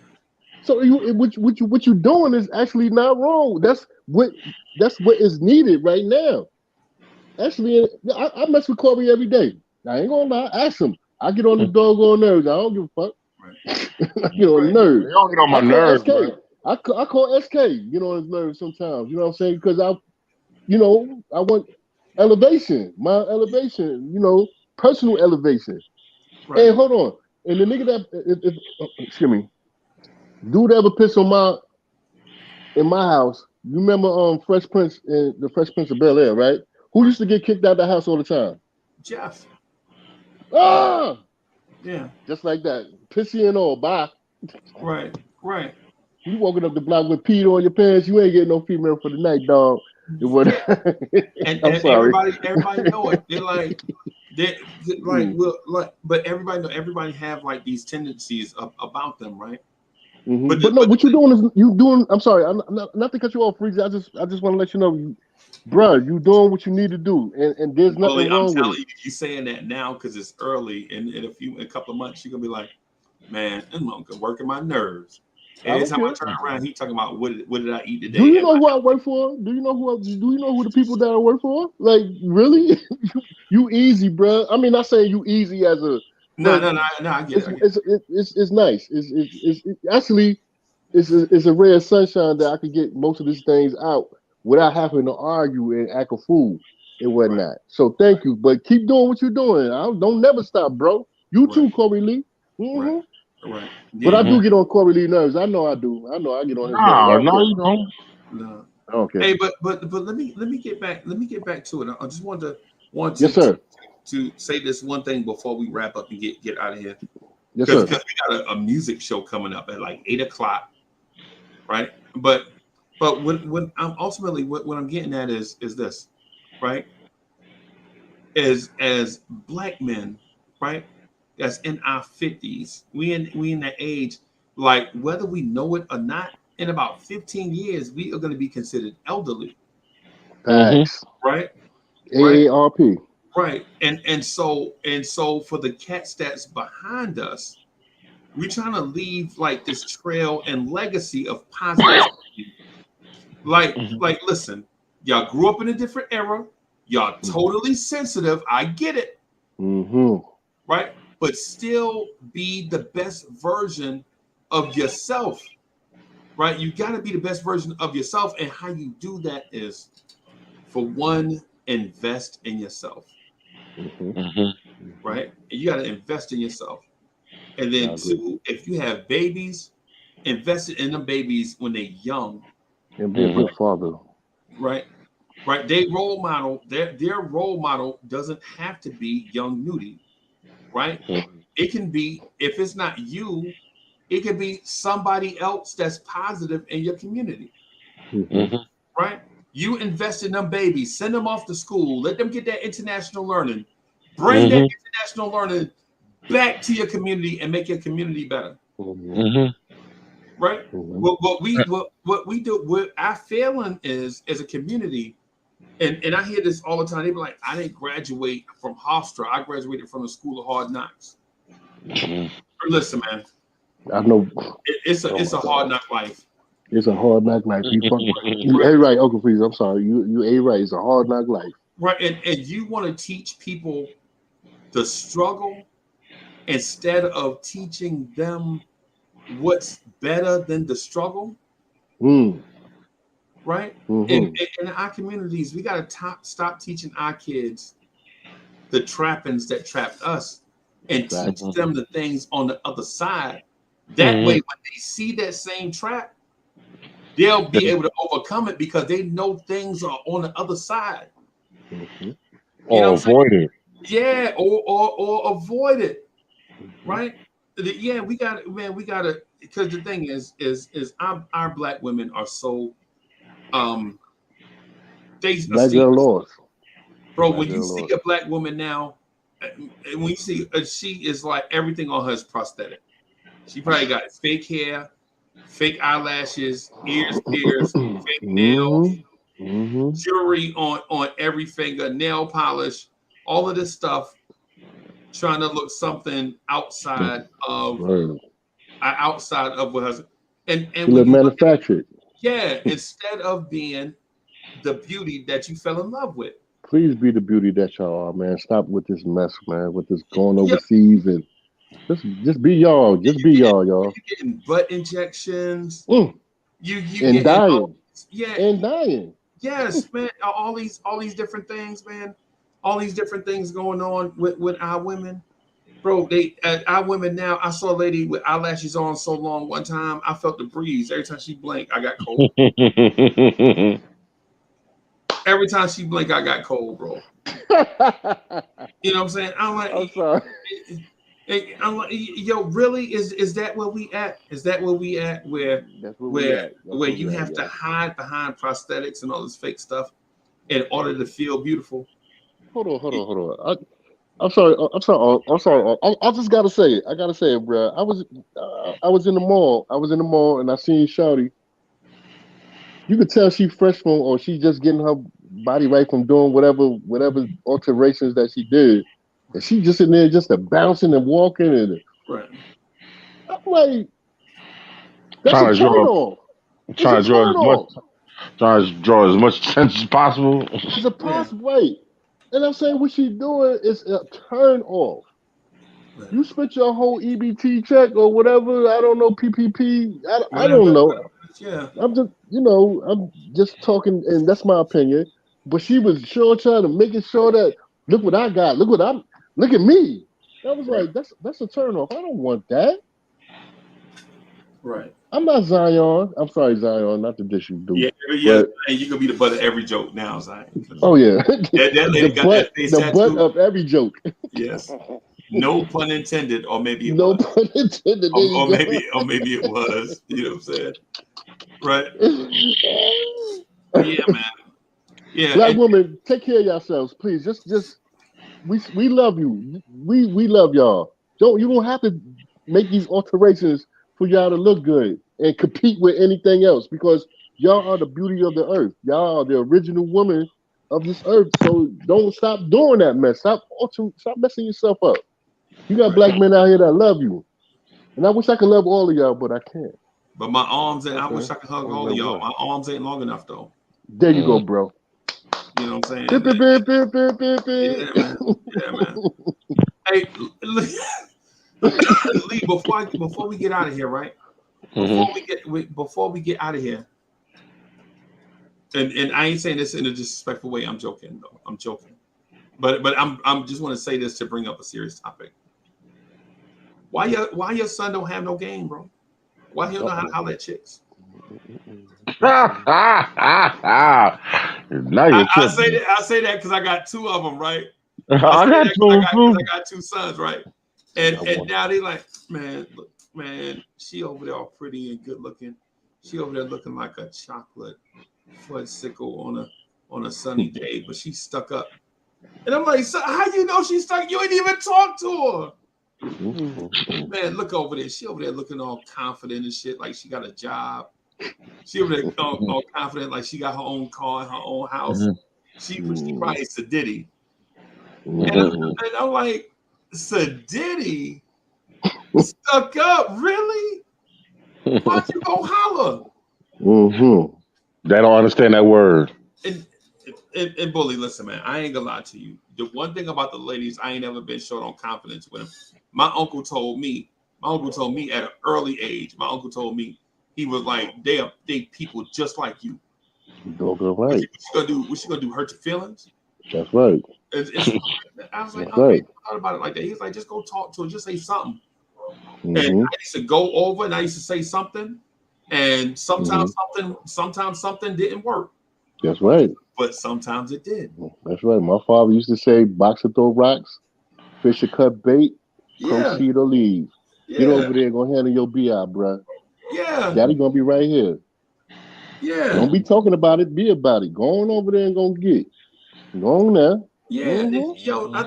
So what you doing is actually not wrong. That's what is needed right now. Actually, I mess with Corey every day. I ain't gonna lie. Ask him. I get on his doggone nerves. I don't give a fuck. Right. I get on his Right. nerves. They don't get on my I call nerves, SK. man. I call SK. Get on his nerves sometimes. You know what I'm saying? Because I want elevation. My elevation. Personal elevation. Right. And hold on. And the nigga that excuse me, dude ever piss on my in my house. You remember Fresh Prince and the Fresh Prince of Bel Air, right? Who Right. used to get kicked out of the house all the time? Jeff. Ah, Yeah. just like that, pissy and all. Bye. Right. Right. You walking up the block with pee on your pants. You ain't getting no female for the night, dog. It would. I'm And sorry. everybody know it. They're like but everybody have like these tendencies about them, right? But But no, what you doing is you doing. I'm sorry. I'm not to cut you off, Freezy. I just want to let you know, bro. You doing what you need to do, and there's nothing Bully, I'm wrong with telling it. you saying that now because it's early, and in a couple of months, you're gonna be like, man, I'm working my nerves. I Every don't time I care. turn around, he talking about what did I eat Do today? you Am know I who I healthy? work for? Do you know who the people that I work for? Like, really? You easy, bro. I mean, not saying you easy as a, No, but no, no, no. I get it. it's I get it. it's it's nice. Actually it's a ray of sunshine that I could get most of these things out without having to argue and act a fool and Right, whatnot. So thank you, but keep doing what you're doing. Don't never stop, bro. You right, too, Corey Lee. right, hmm right. But I Yeah. do get on Corey Lee nerves. I know I do. I know I get on his nerves. I No, don't no, care. you don't. No. I don't care. Hey, but let me get back. Let me get back to it. I just want Yes, sir. to say this one thing before we wrap up and get out of here Yes, because sir. we got a music show coming up at like 8 o'clock, right? But when I'm ultimately what I'm getting at is this, right? as black men, right? That's in our 50s. We in that age, like whether we know it or not, in about 15 years, we are going to be considered elderly, Mm-hmm. Facts. right? Right? AARP. Right. And so for the cats that's behind us, we're trying to leave like this trail and legacy of positivity. Like listen, y'all grew up in a different era. Y'all totally sensitive. I get it, Mm-hmm. right? But still be the best version of yourself, right? You got to be the best version of yourself. And how you do that is, for one, invest in yourself, Mm-hmm. Mm-hmm. right? And you got to invest in yourself. And I then agree. two, if you have babies, invest in them babies when they're young, And be a Mm-hmm. good father. right? Right. Their role model doesn't have to be young Nudie, right? It can be, if it's not you, it can be somebody else that's positive in your community, Mm-hmm. Mm-hmm. right? You invest in them babies, send them off to school, let them get that international learning, bring that Mm-hmm. international learning back to your community and make your community better, Mm-hmm. Mm-hmm. right? Mm-hmm. What we do, what our failing is as a community, and I hear this all the time. They be like, I didn't graduate from Hofstra. I graduated from the School of Hard Knocks. Listen, man, I know. it's a Oh it's my a hard God. knock life. It's a hard knock life. You fuck. You Right, a right, Uncle Freeze. I'm sorry. You a right. It's a hard knock life. right. And you want to teach people the struggle instead of teaching them what's better than the struggle, Mm. right? In, Mm-hmm. in our communities, we got to stop teaching our kids the trappings that trapped us and teach Facts. Mm-hmm. them the things on the other side. That way, Mm-hmm. when they see that same trap, they'll be able to overcome it because they know things are on the other side. Mm-hmm. You know Or what I'm saying? avoid it. Yeah, or avoid it, Mm-hmm. right? Yeah, we got to, man. We got to, because the thing is our black women are so um they Black see, girl lost. bro. Black When you girl see lost. a black woman now, and when you see she is like everything on her is prosthetic. She probably got fake hair, fake eyelashes, ears pierced, fake nails, Mm-hmm. Mm-hmm. jewelry on every finger, nail polish, all of this stuff, trying to look something Right. outside of what has, She and when live you look at it, manufactured. yeah, instead of being the beauty that you fell in love with. Please be the beauty that y'all are, man. Stop with this mess, man. With this going Yeah, overseas and just be y'all. Just you be getting y'all, y'all. you getting butt injections. Mm. You And getting all, dying. yeah. And dying. Yes, man. All these different things, man. All these different things going on with our women, bro. They our women now. I saw a lady with eyelashes on so long. One time, I felt the breeze every time she blinked. I got cold. Every time she blinked, I got cold, bro. You know what I'm saying? I'm like, I'm sorry. I'm like, yo, really? Is that where we at? Is that where we at? Where That's where we where at. That's where where you we at, have to y'all. hide behind prosthetics and all this fake stuff in order to feel beautiful? Hold on. I'm sorry. I'm sorry. I just gotta say it. I gotta say it, bro. I was in the mall. I was in the mall and I seen Shawty. You could tell she fresh from, or she just getting her body right from doing whatever alterations that she did, and she just in there just a bouncing and walking, and Right. I'm like, that's a trying to turn draw, off. It's a trying to draw turn as much, off. trying to draw as much attention as possible. It's a Yeah. possible right. And I'm saying what she doing is a turn off. Right. You spent your whole EBT check or whatever. I don't know PPP. I don't Whatever. know. Yeah. I'm just I'm just talking, and that's my opinion. But she was sure trying to making sure that look what I got. Look at me. I was Right. like, that's a turn off. I don't want that. Right. I'm not Zion. I'm sorry, Zion, not to dish you, dude. Yeah. Yeah. But And you gonna be the butt of every joke now, Zion. oh yeah, That lady got that face the butt tattoo. of every joke. Yes. No pun intended, or maybe it No was. pun intended. There Or, you or go. maybe or maybe it was. You know what I'm saying? Right. Yeah, man. Yeah. Black And women, take care of yourselves, please. Just we love you. We love y'all. You don't have to make these alterations for y'all to look good and compete with anything else because y'all are the beauty of the earth. Y'all are the original woman of this earth. So don't stop doing that mess. Stop messing yourself up. You got Right. black men out here that love you. And I wish I could love all of y'all, but I can't. But my arms, and I Okay. wish I could hug Only all of got y'all. one. My arms ain't long enough though. There you go, bro. You know what I'm Beep, saying? beep, beep, beep, beep, beep, beep. Yeah, man. Yeah, man. Hey, Lee, before we get out of here, right? Before we get out of here, and I ain't saying this in a disrespectful way. I'm joking though. I'm joking. But I'm just want to say this to bring up a serious topic. Why your son don't have no game, bro? Why he don't know how to holler at chicks? Now you're tripping. I say that because I got two of them, right? I I say got that two because too. I got two sons, right? I got And one. now they like, man, look, man, she over there all pretty and good looking. She over there looking like a chocolate fudgesicle on a sunny day, but she's stuck up. And I'm like, so how you know she's stuck? You ain't even talk to her. Man, look over there. She over there looking all confident and shit, like she got a job. She over there all confident, like she got her own car, her own house. She probably Sadiddy. And I'm like, Sadiddy stuck up, really? Why'd you go holler? They don't understand that word. And, and Bully, listen, man, I ain't gonna lie to you. The one thing about the ladies, I ain't never been short on confidence with them. My uncle told me at an early age, my uncle told me he was like, they people just like you. Doggone What right. you gonna do? What you gonna do? Hurt your feelings? That's right. It's I was like, That's okay, right. I thought about it like that. He's like, just go talk to her, just say something. And I Mm-hmm. used to go over and I used to say something, and Mm-hmm. sometimes something didn't work, That's right. but sometimes it did. That's right. My father used to say, box or throw rocks, fish or cut bait, Yeah, proceed or leave. Get yeah, over there and go handle your BI, bruh. yeah, Daddy gonna be right here. yeah, Don't be talking about it, be about it. Go on over there and go get. Go on there. yeah. Mm-hmm. Yo, I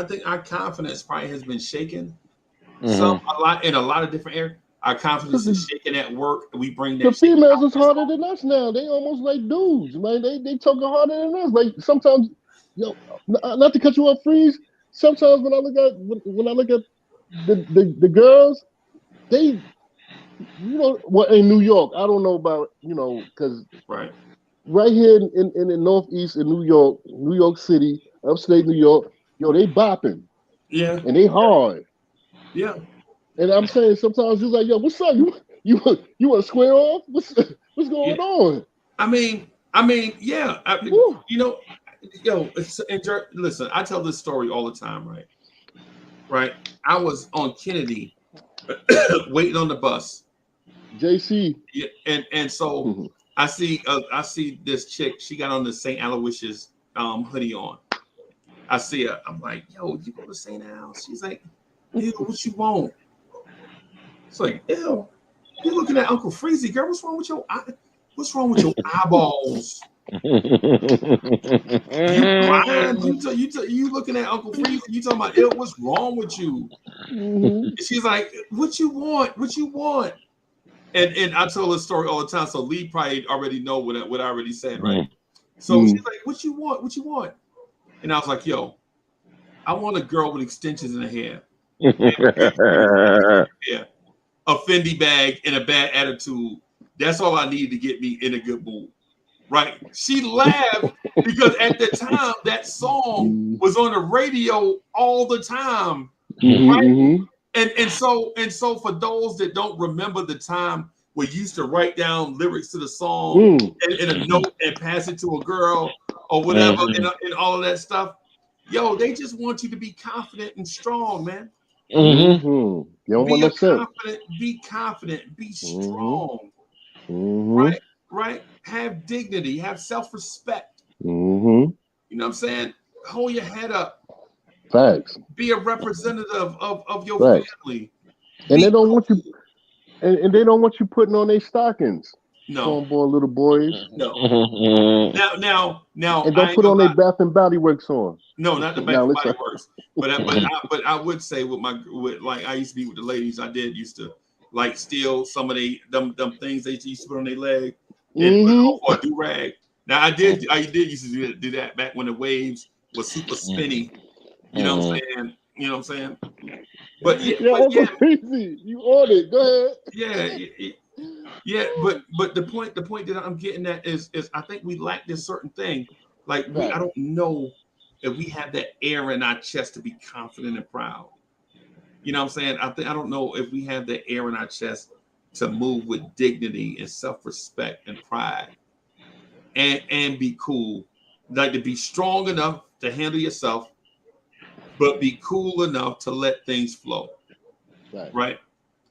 think our confidence probably has been shaken Mm-hmm. a lot in a lot of different areas. Our confidence Cause is shaken at work. We bring the that shaken females is confidence harder home. than us now. They almost like dudes, man. They talking harder than us. Like sometimes, yo, not to cut you off, freeze. Sometimes when I look at the girls, they well in New York. I don't know about because Right. right here in the Northeast in New York City, upstate New York, yo, they bopping Yeah. and they hard. Yeah. And I'm saying sometimes you're like, yo, what's up? You want to square off? What's Yeah. going on? Yeah. Woo. You know, yo, listen, I tell this story all the time, right? Right. I was on Kennedy waiting on the bus. JC. Yeah, and so I see this chick. She got on the St. Aloysius hoodie on. I see her. I'm like, yo, you go to St. Al's? She's like, ew, what you want? It's like, ew, you looking at Uncle Freezy, girl? What's wrong with your eye? What's wrong with your eyeballs? You blind? You looking at Uncle Freezy? You talking about, ew, what's wrong with you? Mm-hmm. And she's like, what you want? What you want? And I tell this story all the time, so Lee probably already know what I already said, right? So she's like, "What you want? What you want?" And I was like, "Yo, I want a girl with extensions in her hair, yeah, a Fendi bag, and a bad attitude. That's all I need to get me in a good mood." Right? She laughed because at the time that song was on the radio all the time, right? Mm-hmm. And so for those that don't remember the time we used to write down lyrics to the song Mm-hmm. in a note and pass it to a girl or whatever and all of that stuff, yo, they just want you to be confident and strong, man. Mm-hmm. You don't want no sense. Be confident, be Mm-hmm. strong, Mm-hmm. right? Right? Have dignity, have self-respect. Mm-hmm. You know what I'm saying? Hold your head up, Facts. be a representative of your Facts. family. And they Be don't want you and they don't want you putting on their stockings. No, cornball little boys, no. Now, and I don't ain't put gonna on their lie. Bath and Body Works on. No, not the Bath Now and Body listen. Works. But I would say with like I used to be with the ladies. I did used to like steal some of them things they used to put on their leg and put it on for a do rag. Now I did used to do that back when the waves was super spinny. You know what I'm saying? You know what I'm saying? But yeah, Yeah, but Uncle yeah, Crazy, you on it? Go ahead. yeah. But the point that I'm getting at is I think we lack this certain thing. Like I Right. don't know if we have that air in our chest to be confident and proud. You know what I'm saying? I don't know if we have the air in our chest to move with dignity and self-respect and pride and be cool. Like to be strong enough to handle yourself, but be cool enough to let things flow. Right. Right?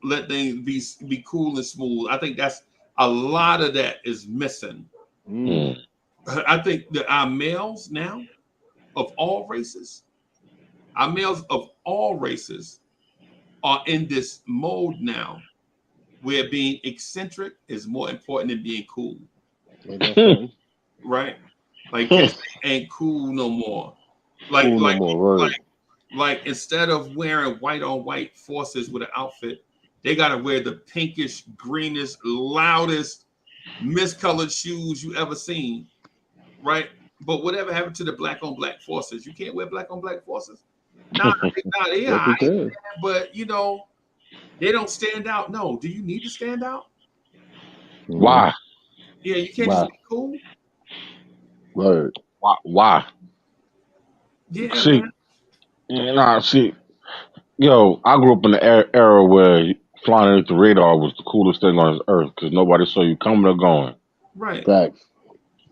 Let things be cool and smooth. I think that's a lot of that is missing. Mm. I think that our males now of all races, our males of all races are in this mode now where being eccentric is more important than being cool. Ain't that something? Right? Like cats ain't cool no more. Like Cool no like more. Word. like instead of wearing white on white forces with an outfit, they gotta wear the pinkish, greenish, loudest, miscolored shoes you ever seen. Right? But whatever happened to the black on black forces? You can't wear black on black forces. Nah, they all Yes, we right, can. but they don't stand out. No, do you need to stand out? Why? Yeah, you can't just Wow. be cool. Word. Why? Yeah, See, man. see, yo, I grew up in the era where flying underneath the radar was the coolest thing on this earth because nobody saw you coming or going. Right, Facts.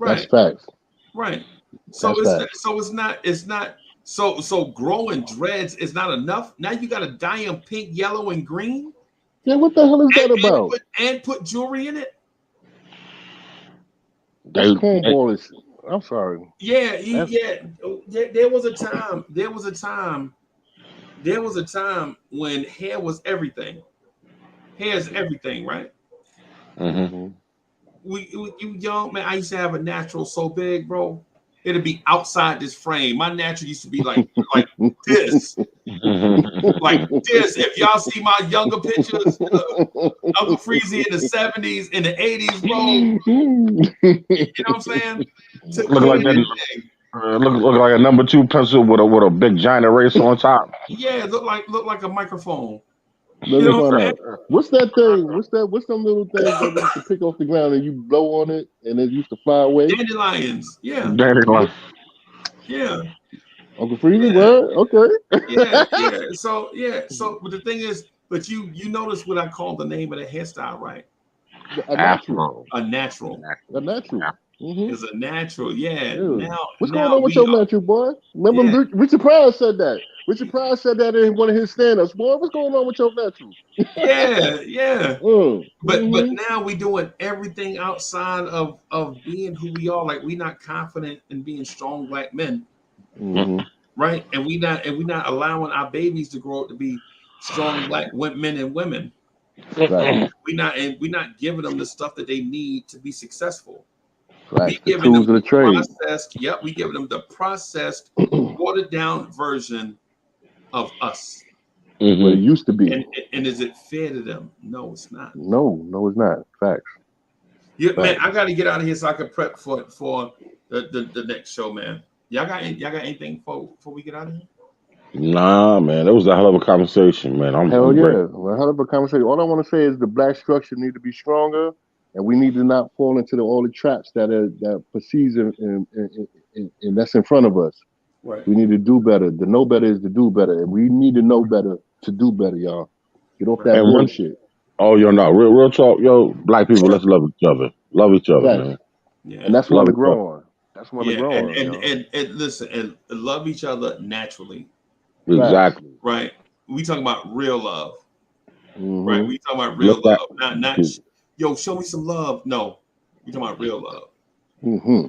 That's right, facts. right. That's facts. It's not so growing dreads is not enough. Now you got to dye them pink, yellow, and green, Yeah, what the hell is that about? and put jewelry in it. That's They cornball. I'm sorry. Yeah, That's there was a time. There was a time when hair was everything. Hair is everything, right? hmm hmm You young man. I used to have a natural so big, bro. It'd be outside this frame. My natural used to be like this, like this. If y'all see my younger pictures, Uncle Freezy in the '70s, in the '80s, bro. You know what I'm saying? To look like clean that. anything. Look like a number two pencil with a big giant eraser on top. Yeah, look like a microphone. Let You me know what find I'm out. What's that thing? What's them little things that we used to pick off the ground and you blow on it and it used to fly away? saying? Dandelions. Yeah, Dandelion. yeah, Uncle Freezy, yeah, what? Okay. but the thing is, but you notice what I call the name of the hairstyle, right? A natural. Afro. A natural. A natural. Mm-hmm. Is a natural. Yeah. Yeah. What's going Now on with we your are. natural, boy? Remember Yeah. Richard Pryor said that. Richard Pryor said that in one of his stand-ups. Boy, what's going on with your natural? Yeah. But Mm-hmm. now we doing everything outside of being who we are. Like we not confident in being strong black men, Mm-hmm. right? And we not allowing our babies to grow up to be strong black men and women. Right. We not giving them the stuff that they need to be successful. We Facts. The giving them tools of the the trade. processed. Yep, we giving them the processed, watered down version of us. What it hmm used to be. And is it fair to them? No, it's not. No, it's not. Facts. Man, Facts. I got to get out of here so I can prep for the next show, man. Y'all got anything before we get out of here? Nah, man, that was a hell of a conversation, man. Hell I'm great. yeah. Well, hell of a conversation. All I want to say is the black structure need to be stronger, and we need to not fall into all the traps that perceives and that's in front of us. Right. We need to do better. The know better is to do better, and we need to know better to do better, y'all. Get off Right. that And one, bullshit. oh, yo, no, real talk, yo, black people, let's love each other. Love each other, Facts. man. And Yeah. that's one Love to each other. grow on. That's one to Yeah. grow on, y'all. And listen and love each other naturally. Facts. Exactly. Right. We talking about real love. Right. Mm-hmm. We talking about real Look at, love. Not yo, show me some love. No. We talking about real love. Mm-hmm.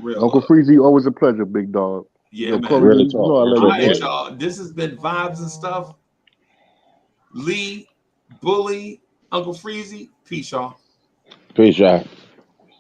Real Uncle love. Freezy, always a pleasure, big dog. Yeah, Yo, man. Corey D, real you know talk, I man. love All you, Take right, boy. care. y'all. This has been Vibes and Stuff. Lee, Bully, Uncle Freezy. Peace, y'all. Peace, y'all.